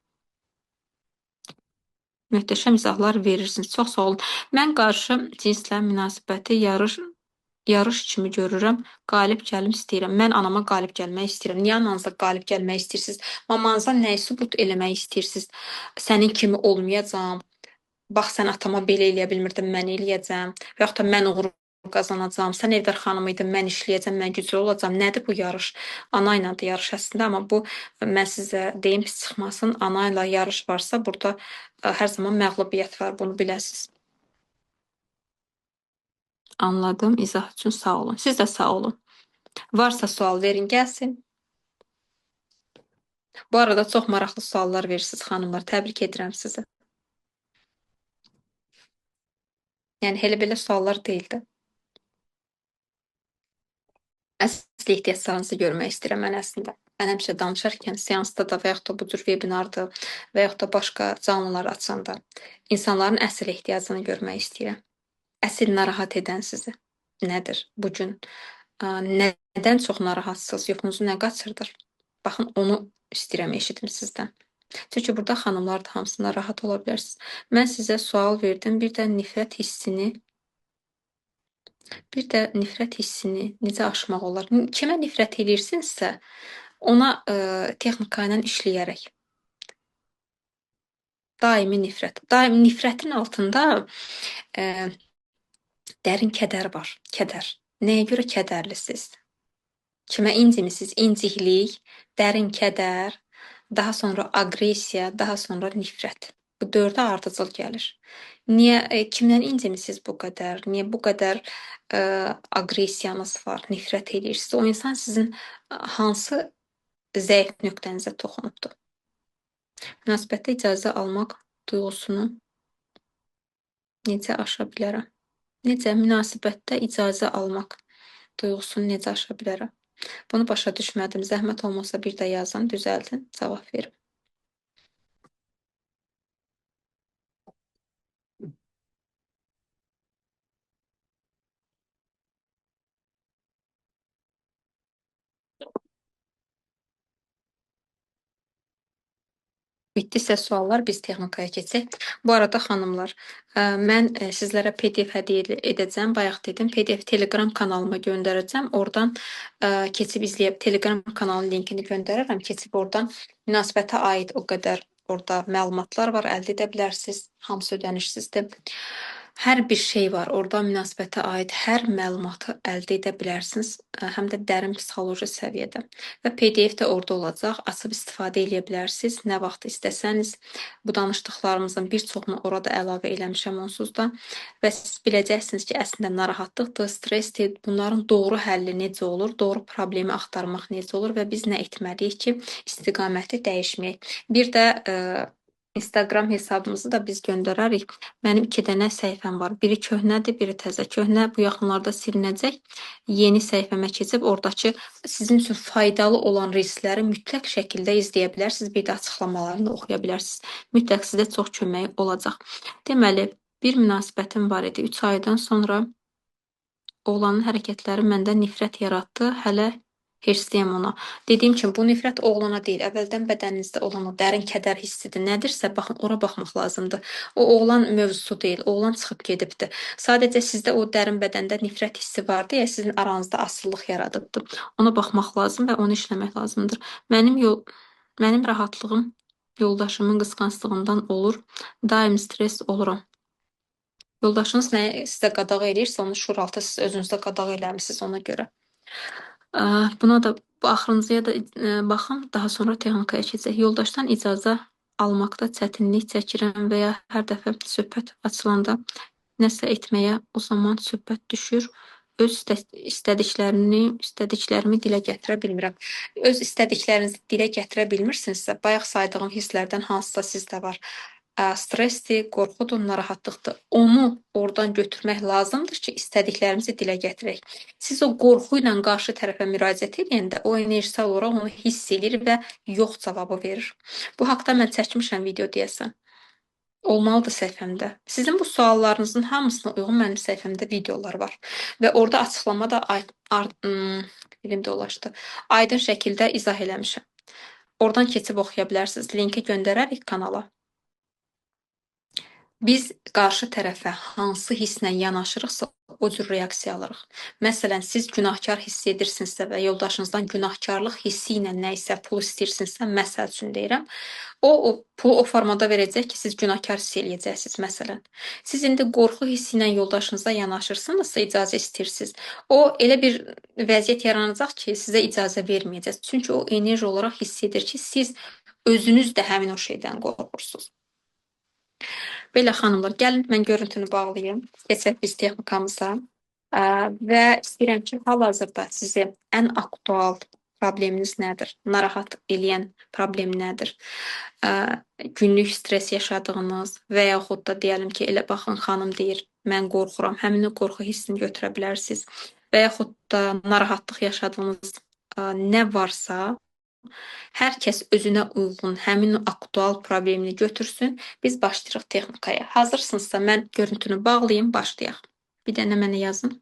Möhtəşəm izahlar verirsiniz. Çox sağ olun. Mən qarşı cinslə münasibəti yarış kimi görürəm. Qalib gəlim istəyirəm. Mən anama qalib gəlmək istəyirəm. Niyə ananıza qalib gəlmək istəyirsiniz? Mamanıza nəyi sübut eləmək istəyirsiniz? Sənin kimi olmayacağam. Bax, sən atama belə eləyə bilmirdin, mən eləyəcəm. Və yaxud da mən uğur qazanacağam. Sən evdar xanım idin, mən işləyəcəm, mən güclü olacağam. Nədir bu yarış? Ana ilə də yarış əslində, amma bu mən sizə deyim pis çıxmasın. Ana ilə yarış varsa, burada hər zaman məğlubiyyət var, bunu biləsiniz. Anladım. İzah üçün sağ olun. Siz də sağ olun. Varsa sual verin, gəlsin. Bu arada çox maraqlı suallar verirsiniz, xanımlar. Təbrik edirəm sizi. Yəni, elə belə suallar deyildi. Əsl ehtiyaclarınızı görmək istəyirəm mən əslində. Mən həmişə danışarkən, seansda da və yaxud da bu cür webinarda və yaxud da başqa canlılar açanda insanların əsl ehtiyacını görmək istəyirəm. Əsl narahat edən sizi nədir bu gün? Nədən çox narahatsınız? Yuxunuzu nə qaçırdır? Baxın, onu istəyirəm eşidim sizdən. Çünki burada xanımlar da hamısına rahat ola bilərsiniz. Mən sizə sual verdim, bir də nifrət hissini necə aşmaq olar? Kimə nifrət eləyirsinizsə, ona texnika ilə işləyərək. Daimi nifrət. Daimi nifrətin altında dərin kədər var. Kədər. Nəyə görə kədərlisiniz? Kimə incimisiz? İnciklik, dərin kədər, daha sonra aqressiya, daha sonra nifrət. Bu dördü ardıcıl gəlir. Niyə, kimdən incimisiz bu qədər? Niyə bu qədər aqressiyanız var, nifrət edirsiniz? O insan sizin hansı zəif nöqtənizə toxunubdur? Münasibətdə icazə almaq duyğusunu necə aşa bilərəm? Necə münasibətdə icazə almaq duyğusunu necə aşa bilərəm? Bunu başa düşmədim. Zəhmət olmasa bir də yazın, düzəldin, cavab verin. Bitdisə suallar, biz texnikaya keçək. Bu arada xanımlar, mən sizlərə PDF hədiyyə edəcəm. Bayaq dedim, PDF Telegram kanalıma göndərəcəm. Oradan keçib izləyib Telegram kanalının linkini göndərərəm. Keçib oradan münasibətə aid o qədər orada məlumatlar var, əldə edə bilərsiniz. Hamısı ödənişsizdir. Hər bir şey var. Orada münasibətə aid hər məlumatı əldə edə bilərsiniz. Həm də dərin psixoloji səviyyədə. Və PDF də orada olacaq. Açıb istifadə edə bilərsiniz. Nə vaxt istəsəniz. Bu danışdıqlarımızın bir çoxunu orada əlavə eləmişəm onsuz da. Və siz biləcəksiniz ki, əslində narahatlıqdır, stressdir. Bunların doğru həlli necə olur? Doğru problemi axtarmaq necə olur və biz nə etməliyik ki, istiqaməti dəyişməyək. Bir də Instagram hesabımızı da biz göndərərik. Mənim 2 dənə səhifəm var. Biri köhnədir, biri təzə. Köhnə bu yaxınlarda silinəcək. Yeni səhifəmə keçib oradakı sizin üçün faydalı olan reelsləri mütləq şəkildə izləyə bilərsiniz. Bir də açıqlamalarını oxuya bilərsiniz. Mütləq sizə çox köməyi olacaq. Deməli, bir münasibətim var idi. 3 aydan sonra oğlanın hərəkətləri məndə nifrət yaratdı. Hələ hirsliyəm ona. Dediyim kimi, bu nifrət oğlana deyil, əvvəldən bədəninizdə olan o dərin kədər hissidir. Nədirsə, baxın, ora baxmaq lazımdır. O oğlan mövzusu deyil, oğlan çıxıb gedibdir. Sadəcə sizdə o dərin bədəndə nifrət hissi vardı ya, sizin aranızda asılılıq yaradıbdır. Ona baxmaq lazım və onu işləmək lazımdır. Mənim rahatlığım yoldaşımın qısqanclığından olur. Daim stress oluram. Yoldaşınız nəyə sizə qadağa eləyirsə, onu şuuraltı siz özünüzdə qadağa eləmisiniz ona görə. Buna da bu axırıncıya da baxım, daha sonra texnikaya keçək. Yoldaşdan icazə almaqda çətinlik çəkirəm və ya hər dəfə söhbət açılanda nəsə etməyə o zaman söhbət düşür. Öz istədiklərimi dilə gətirə bilmirəm. Öz istədiklərinizi dilə gətirə bilmirsinizsə, bayaq saydığım hisslərdən hansısa sizdə var. Stressdir, qorxudur, narahatlıqdır. Onu oradan götürmək lazımdır ki, istədiklərimizi dilə gətirək. Siz o qorxu ilə qarşı tərəfə müraciət edəndə o enerjisal olaraq onu hiss edir və yox cavabı verir. Bu haqda mən çəkmişəm video deyəsən. Olmalıdır səhifəmdə. Sizin bu suallarınızın hamısına uyğun mənim səhifəmdə videolar var. Və orada açıqlamada dilim dolaşdı. Aydın şəkildə izah eləmişəm. Oradan keçib oxuya bilərsiniz. Linki göndərərik kanala. Biz qarşı tərəfə hansı hisslə yanaşırıqsa, o cür reaksiya alırıq. Məsələn, siz günahkar hiss edirsinizsə və yoldaşınızdan günahkarlıq hissi ilə nə isə pul istəyirsinizsə, məsəl üçün deyirəm, o pulu o formada verəcək ki, siz günahkar hiss eləyəcəksiniz, məsələn. Siz indi qorxu hissi ilə yoldaşınıza yanaşırsınızsa, icazə istəyirsiniz. O elə bir vəziyyət yaranacaq ki, sizə icazə verməyəcək. Çünki o enerji olaraq hiss edir ki, siz özünüz də həmin o şeydən qorxursunuz. Belə xanımlar, gəlin mən görüntünü bağlayım. Keçək biz texnikamıza. Və istəyirəm ki, hal-hazırda sizi ən aktual probleminiz nədir? Narahat eləyən problem nədir? Günlük stres yaşadığınız və yaxud da deyəlim ki, elə baxın xanım deyir, mən qorxuram. Həmin o qorxu hissini götürə bilərsiniz. Və yaxud da narahatlıq yaşadığınız nə varsa, hər kəs özünə uyğun həmin aktual problemini götürsün. Biz başlayırıq texnikaya. Hazırsınızsa mən görüntünü bağlayım, başlayaq. Bir dənə mənə yazın.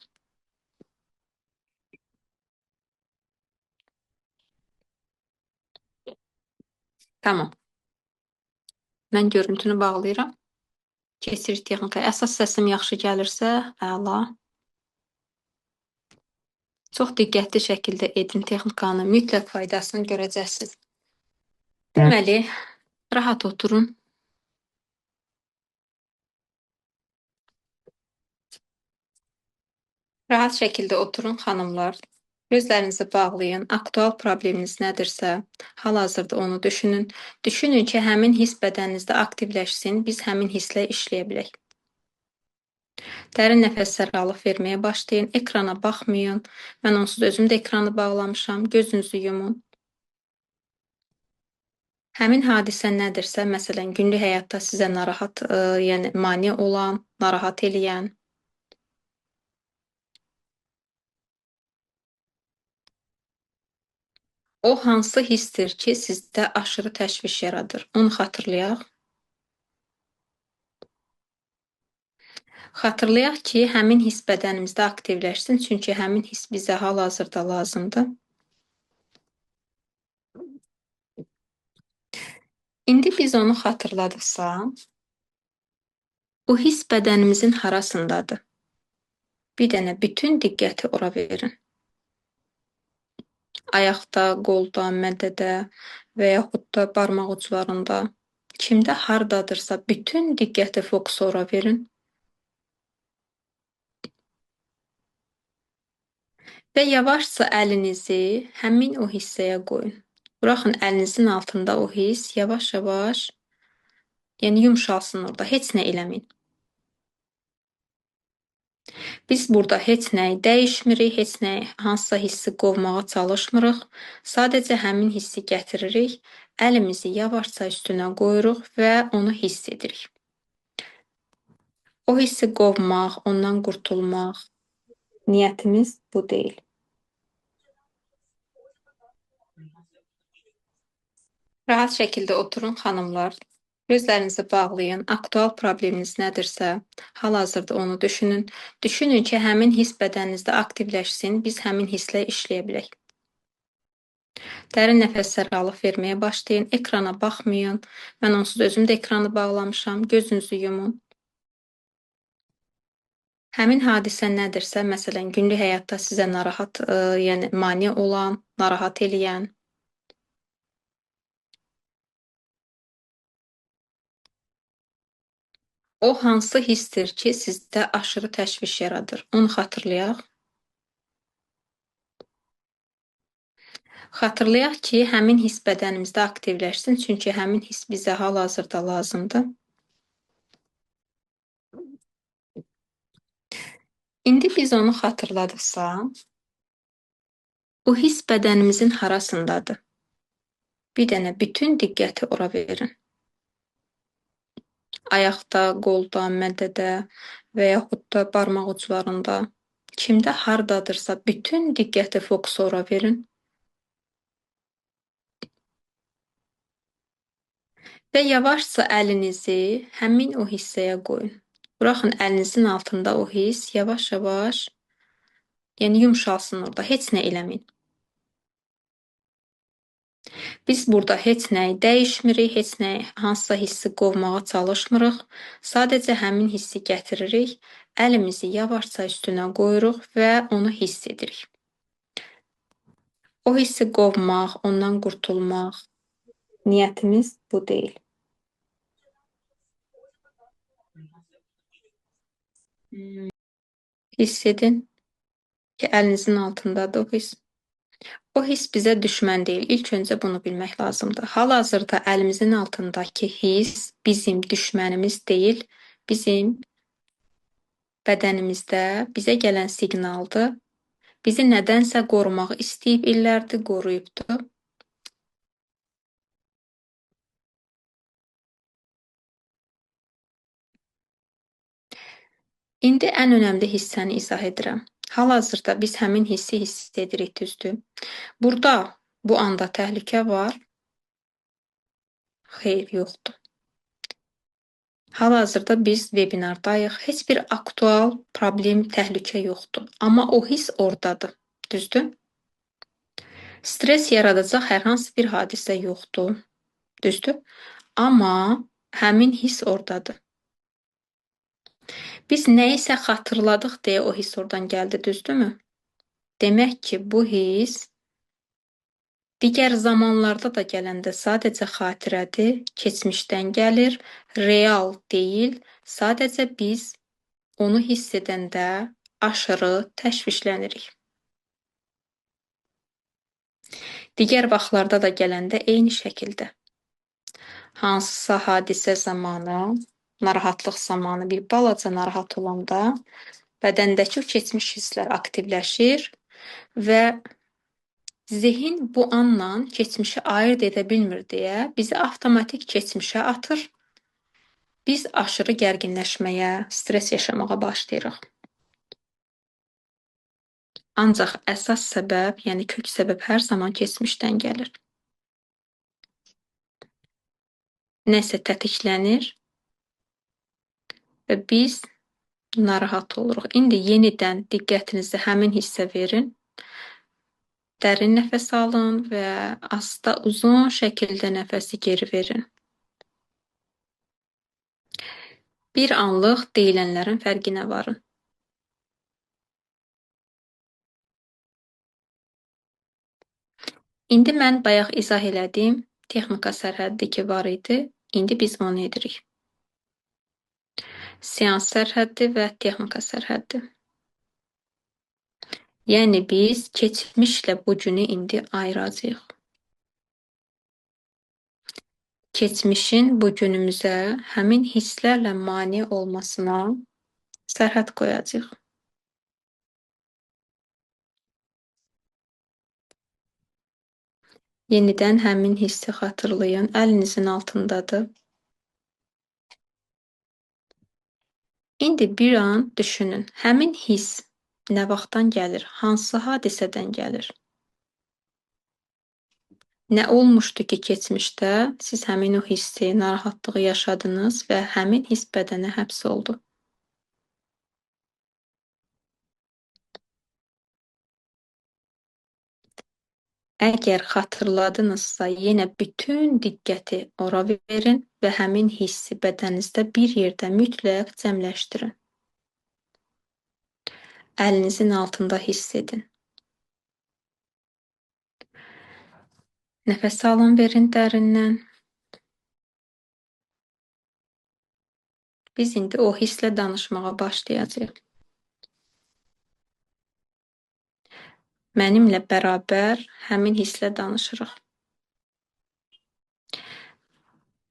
Tamam. Mən görüntünü bağlayıram. Keçirik texnikaya. Əsas səsim yaxşı gəlirsə, əla. Çox diqqətli şəkildə edin texnikanı. Mütləq faydasını görəcəksiniz. Deməli, rahat oturun. Rahat şəkildə oturun xanımlar. Gözlərinizi bağlayın. Aktual probleminiz nədirsə, hal-hazırda onu düşünün. Düşünün ki, həmin hiss bədəninizdə aktivləşsin, biz həmin hisslə işləyə bilək. Dərin nəfəslər alıb verməyə başlayın. Ekrana baxmayın. Mən onsuz da özüm də ekranı bağlamışam. Gözünüzü yumun. Həmin hadisə nədirsə, məsələn, günlük həyatda sizə narahat, yəni mane olan, narahat eləyən, o hansı hissdir ki, sizdə aşırı təşviş yaradır? Onu xatırlayaq. Xatırlayaq ki, həmin hiss bədənimizdə aktivləşsin, çünki həmin hiss bizə hal-hazırda lazımdır. İndi biz onu xatırladıqsa, o hiss bədənimizin harasındadır? Bir dənə bütün diqqəti ora verin. Ayaqda, qolda, mədədə və yaxud da barmaq uclarında, kimdə hardadırsa bütün diqqəti fokusu ora verin. Və yavaşca əlinizi həmin o hissəyə qoyun. Buraxın əlinizin altında o hiss yavaş-yavaş, yəni yumşalsın orada, heç nə eləməyin. Biz burada heç nəyi dəyişmirik, heç nəyi hansısa hissi qovmağa çalışmırıq. Sadəcə həmin hissi gətiririk, əlimizi yavaşca üstünə qoyuruq və onu hiss edirik. O hissi qovmaq, ondan qurtulmaq niyyətimiz bu deyil. Rahat şəkildə oturun xanımlar. Gözlərinizi bağlayın. Aktual probleminiz nədirsə, hal-hazırda onu düşünün. Düşünün ki, həmin hiss bədəninizdə aktivləşsin, biz həmin hisslə işləyə bilək. Dərin nəfəslər alıb verməyə başlayın. Ekrana baxmayın. Mən onsuz da özüm də ekranı bağlamışam. Gözünüzü yumun. Həmin hadisə nədirsə, məsələn, günlük həyatda sizə narahat, yəni mane olan, narahat eləyən, o hansı hissdir ki, sizdə aşırı təşviş yaradır? Onu xatırlayaq. Xatırlayaq ki, həmin hiss bədənimizdə aktivləşsin, çünki həmin hiss bizə hal-hazırda lazımdır. İndi biz onu xatırladıqsa, o hiss bədənimizin harasındadır? Bir dənə bütün diqqəti ora verin. Ayaqda, qolda, mədədə və yaxud da barmaq uclarında, kimdə hardadırsa bütün diqqəti fokusu ora verin. Və yavaşca əlinizi həmin o hissəyə qoyun. Buraxın əlinizin altında o hiss yavaş-yavaş, yəni yumşalsın orada, heç nə eləməyin. Biz burada heç nəyi dəyişmirik, heç nəyi hansısa hissi qovmağa çalışmırıq. Sadəcə həmin hissi gətiririk, əlimizi yavaşca üstünə qoyuruq və onu hiss edirik. O hissi qovmaq, ondan qurtulmaq niyyətimiz bu deyil. Hiss edin ki, əlinizin altındadır o hiss. O hiss bizə düşmən deyil. İlk öncə bunu bilmək lazımdır. Hal-hazırda əlimizin altındakı hiss bizim düşmənimiz deyil, bizim bədənimizdə bizə gələn siqnaldır. Bizi nədənsə qorumaq istəyib illərdir, qoruyubdur. İndi ən önəmli hissəni izah edirəm. Hal-hazırda biz həmin hissi hiss edirik, düzdür? Burada bu anda təhlükə var? Xeyr, yoxdur. Hal-hazırda biz webinardayıq. Heç bir aktual problem, təhlükə yoxdur. Amma o hiss ordadır. Düzdür? Stres yaradacaq hər hansı bir hadisə yoxdur. Düzdür? Amma həmin hiss ordadır. Biz nəyisə xatırladıq deyə o hiss oradan gəldi, düzdürmü? Demək ki, bu hiss digər zamanlarda da gələndə sadəcə xatirədir, keçmişdən gəlir, real deyil. Sadəcə biz onu hiss edəndə aşırı təşvişlənirik. Digər vaxtlarda da gələndə eyni şəkildə hansısa hadisə zamanı, narahatlıq zamanı bir balaca narahat olanda bədəndəki o keçmiş hisslər aktivləşir və zehin bu anla keçmişi ayırd edə bilmir deyə bizi avtomatik keçmişə atır. Biz aşırı gərginləşməyə, stres yaşamağa başlayırıq. Ancaq əsas səbəb, yəni kök səbəb hər zaman keçmişdən gəlir. Nəsə tətiklənir və biz narahat oluruq. İndi yenidən diqqətinizi həmin hissə verin. Dərin nəfəs alın və asta uzun şəkildə nəfəsi geri verin. Bir anlıq deyilənlərin fərqinə varın. İndi mən bayaq izah elədim, texnika sərhəddi ki var idi, indi biz onu edirik. Seans sərhəddi və texnika sərhəddi. Yəni biz keçmişlə bu günü indi ayıracağıq. Keçmişin bu günümüzə həmin hisslərlə mane olmasına sərhəd qoyacağıq. Yenidən həmin hissi xatırlayın, əlinizin altındadır. İndi bir an düşünün, həmin hiss nə vaxtdan gəlir, hansı hadisədən gəlir? Nə olmuşdu ki, keçmişdə siz həmin o hissi, narahatlığı yaşadınız və həmin hiss bədənə həbs oldu? Əgər xatırladınızsa, yenə bütün diqqəti ora verin və həmin hissi bədəninizdə bir yerdə mütləq cəmləşdirin. Əlinizin altında hiss edin. Nəfəs alın, verin dərindən. Biz indi o hisslə danışmağa başlayacağıq. Mənimlə bərabər həmin hisslə danışırıq.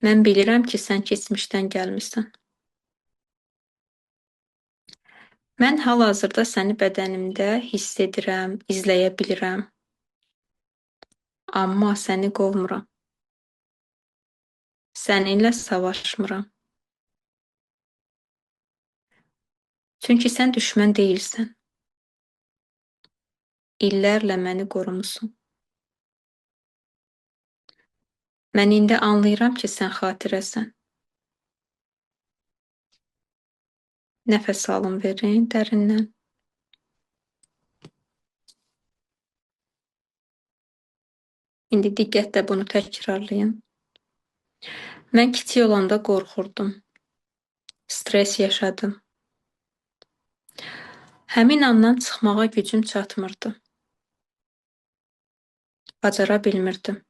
Mən bilirəm ki, sən keçmişdən gəlmirsən. Mən hal-hazırda səni bədənimdə hiss edirəm, izləyə bilirəm. Amma səni qovmuram. Səninlə savaşmıram. Çünki sən düşmən deyilsən. İllərlə məni qorumusan. Mən indi anlayıram ki, sən xatirəsən. Nəfəs alın, verin dərindən. İndi diqqətlə bunu təkrarlayın. Mən kiçik olanda qorxurdum. Stres yaşadım. Həmin andan çıxmağa gücüm çatmırdı. Bacara bilmirdim.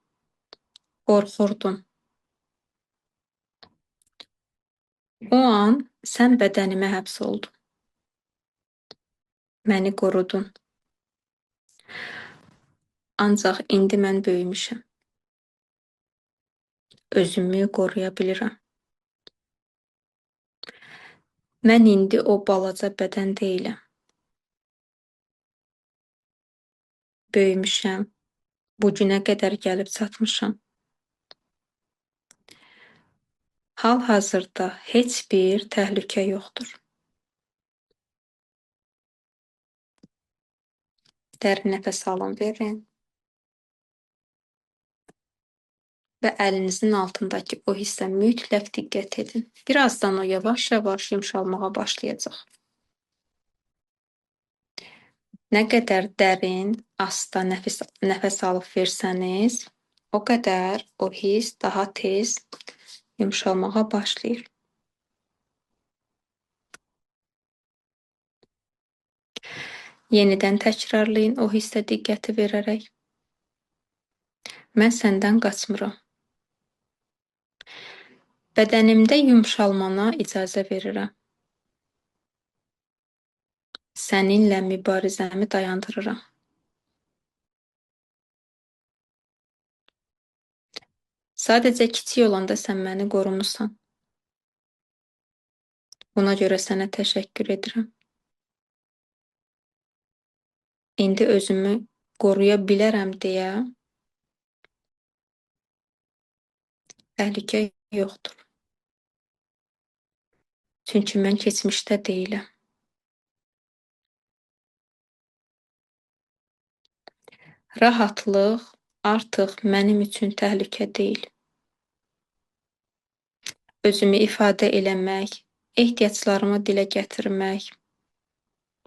Qorxurdum. O an sən bədənimə həbs oldun. Məni qorudun. Ancaq indi mən böyümüşəm. Özümü qoruya bilirəm. Mən indi o balaca bədən deyiləm. Böyümüşəm. Bu günə qədər gəlib çatmışam. Hal-hazırda heç bir təhlükə yoxdur. Dərin nəfəs alın, verin. Və əlinizin altındakı o hissə mütləq diqqət edin. Birazdan o yavaş-yavaş yumşalmağa başlayacaq. Nə qədər dərin, asta nəfəs alıb versəniz, o qədər o hiss daha tez yumşalmağa başlayır. Yenidən təkrarlayın o hissə diqqəti verərək. Mən səndən qaçmıram. Bədənimdə yumşalmana icazə verirəm. Səninlə mübarizəmi dayandırıram. Sadəcə kiçik olanda sən məni qorumusan. Buna görə sənə təşəkkür edirəm. İndi özümü qoruya bilərəm deyə təhlükə yoxdur. Çünki mən keçmişdə deyiləm. Rahatlıq artıq mənim üçün təhlükə deyil. Özümü ifadə eləmək, ehtiyaclarımı dilə gətirmək,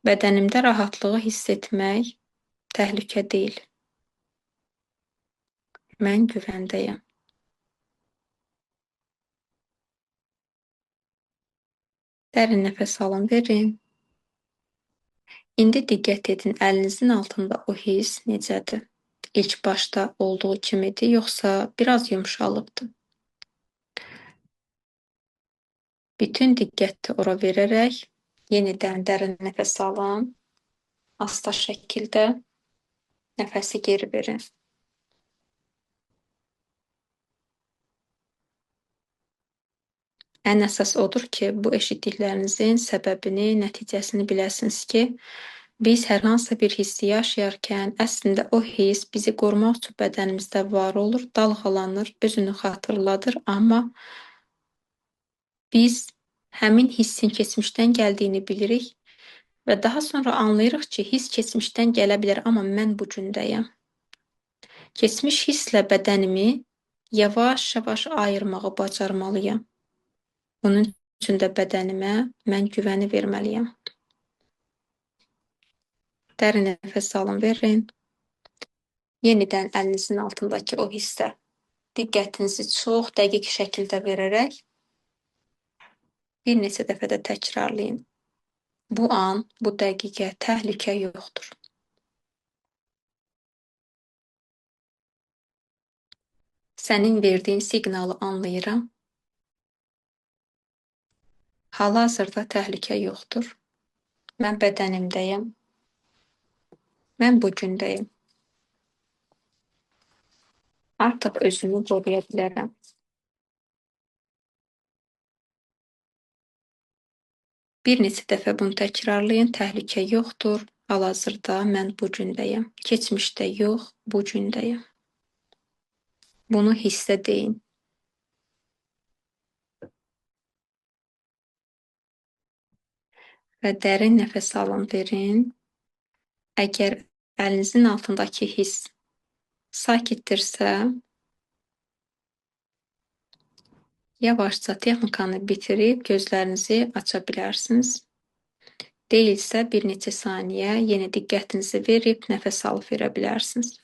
bədənimdə rahatlığı hiss etmək təhlükə deyil. Mən güvəndəyəm. Dərin nəfəs alın, verin. İndi diqqət edin, əlinizin altında o hiss necədir? İlk başda olduğu kimidir, yoxsa biraz yumşalıbdır? Bütün diqqəti ora verərək yenidən dərin nəfəs alın. Asta şəkildə nəfəsi geri verin. Ən əsas odur ki, bu eşitdiklərinizin səbəbini, nəticəsini biləsiniz ki, biz hər hansı bir hissi yaşayarkən əslində o hiss bizi qorumaq üçün bədənimizdə var olur, dalğalanır, özünü xatırladır, amma biz həmin hissin keçmişdən gəldiyini bilirik və daha sonra anlayırıq ki, hiss keçmişdən gələ bilər, amma mən bu gündəyəm. Keçmiş hisslə bədənimi yavaş-yavaş ayırmağı bacarmalıyam. Bunun üçün də bədənimə mən güvəni verməliyəm. Dərin nəfəs alın, verin. Yenidən əlinizin altındakı o hissə diqqətinizi çox dəqiq şəkildə verərək bir neçə dəfə də təkrarlayın. Bu an, bu dəqiqə təhlükə yoxdur. Sənin verdiyin siqnalı anlayıram. Hal-hazırda təhlükə yoxdur. Mən bədənimdəyəm. Mən bu gündəyəm. Artıq özümü qoruya bilərəm. Bir neçə dəfə bunu təkrarlayın, təhlükə yoxdur. Hal-hazırda mən bu gündəyəm. Keçmişdə yox, bu gündəyəm. Bunu hissə deyin. Və dərin nəfəs alın, verin. Əgər əlinizin altındakı hiss sakitdirsə, yavaşca texnikanı bitirib gözlərinizi aça bilərsiniz. Deyilsə, bir neçə saniyə yenə diqqətinizi verib nəfəs alıb verə bilərsiniz.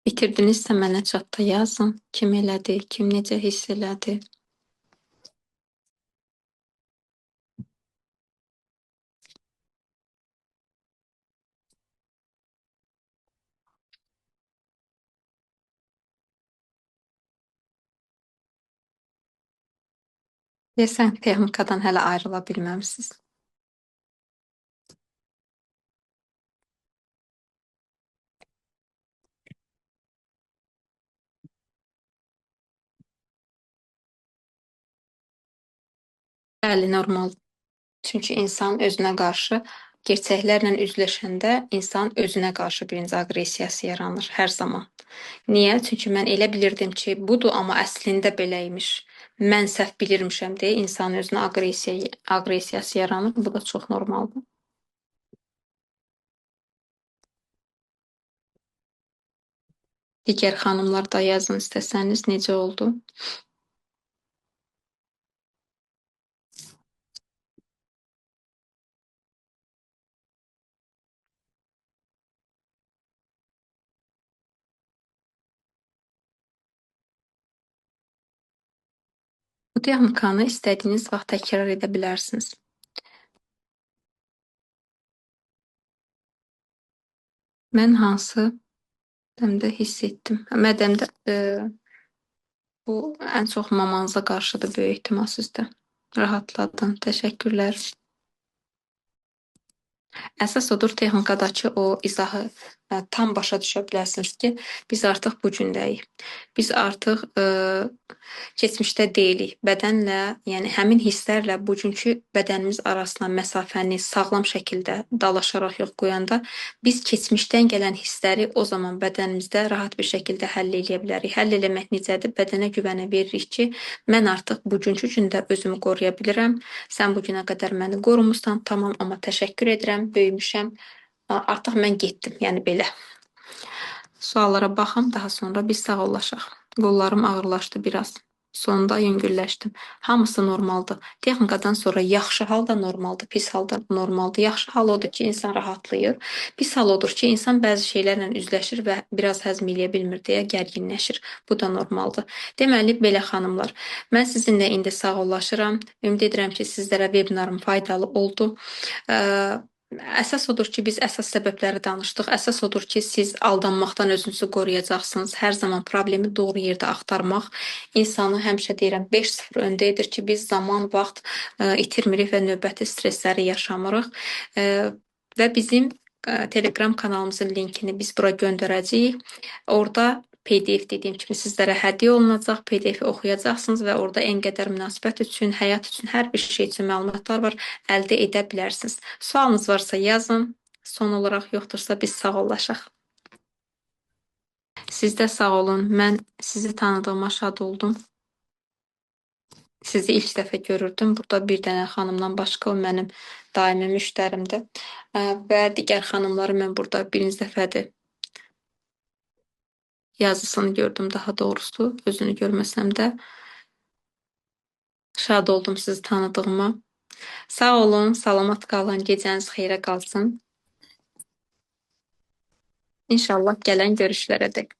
Bitirdinizsə mənə çatda yazın. Kim elədi, kim necə hiss elədi. Deyəsən, texnikadan hələ ayrıla bilməmisiniz. Bəli, normal. Çünki insan özünə qarşı gerçəklərlə üzləşəndə insan özünə qarşı birinci aqressiyası yaranır hər zaman. Niyə? Çünki mən elə bilirdim ki, budur, amma əslində beləymiş. Mən səhv bilirmişəm deyə insan özünə aqressiyası yaranır. Bu da çox normaldır. Digər xanımlar da yazın istəsəniz necə oldu? Bu texnikanı istədiyiniz vaxt təkrar edə bilərsiniz. Mən hansı dəmdə hiss etdim? Mədəmdə bu ən çox mamanıza qarşıdır böyük ehtimal sizdə. Rahatladın. Təşəkkürlər. Əsas odur texnikadakı o izahı tam başa düşə bilərsiniz ki, biz artıq bu gündəyik. Biz artıq keçmişdə deyilik. Bədənlə, yəni həmin hisslərlə bugünkü bədənimiz arasına məsafəni sağlam şəkildə dalaşaraq yox qoyanda biz keçmişdən gələn hissləri o zaman bədənimizdə rahat bir şəkildə həll edə bilərik. Həll eləmək necədir? Bədənə güvənə veririk ki, mən artıq bugünkü gündə özümü qoruya bilirəm. Sən bu günə qədər məni qorumusan, tamam, amma təşəkkür edirəm, böyümüşəm. Artıq mən getdim, yəni belə. Suallara baxım, daha sonra biz sağollaşaq. Qollarım ağırlaşdı biraz. Sonda yüngülləşdim. Hamısı normaldır. Texnikadan sonra yaxşı hal da normaldır, pis hal da normaldır. Yaxşı hal odur ki, insan rahatlayır. Pis hal odur ki, insan bəzi şeylərlə üzləşir və biraz həzm eləyə bilmir deyə gərginləşir. Bu da normaldır. Deməli, belə xanımlar, mən sizinlə indi sağollaşıram. Ümid edirəm ki, sizlərə webinarım faydalı oldu. Əsas odur ki, biz əsas səbəbləri danışdıq. Əsas odur ki, siz aldanmaqdan özünüzü qoruyacaqsınız. Hər zaman problemi doğru yerdə axtarmaq insanı həmişə deyirəm 5-0 öndə edir ki, biz zaman, vaxt itirmirik və növbəti stressləri yaşamırıq. Və bizim Telegram kanalımızın linkini biz bura göndərəcəyik. Orada PDF dediyim kimi sizlərə hədiyyə olunacaq. PDF-i oxuyacaqsınız və orada ən qədər münasibət üçün, həyat üçün, hər bir şey üçün məlumatlar var, əldə edə bilərsiniz. Sualınız varsa yazın. Son olaraq yoxdursa biz sağollaşaq. Siz də sağ olun. Mən sizi tanıdığıma şad oldum. Sizi ilk dəfə görürdüm. Burada bir dənə xanımdan başqa o mənim daimi müştərimdir. Və digər xanımları mən burada birinci dəfədir yazısını gördüm daha doğrusu. Özünü görməsəm də şad oldum sizi tanıdığıma. Sağ olun, salamat qalın, gecəniz xeyrə qalsın. İnşallah gələn görüşlərə dək.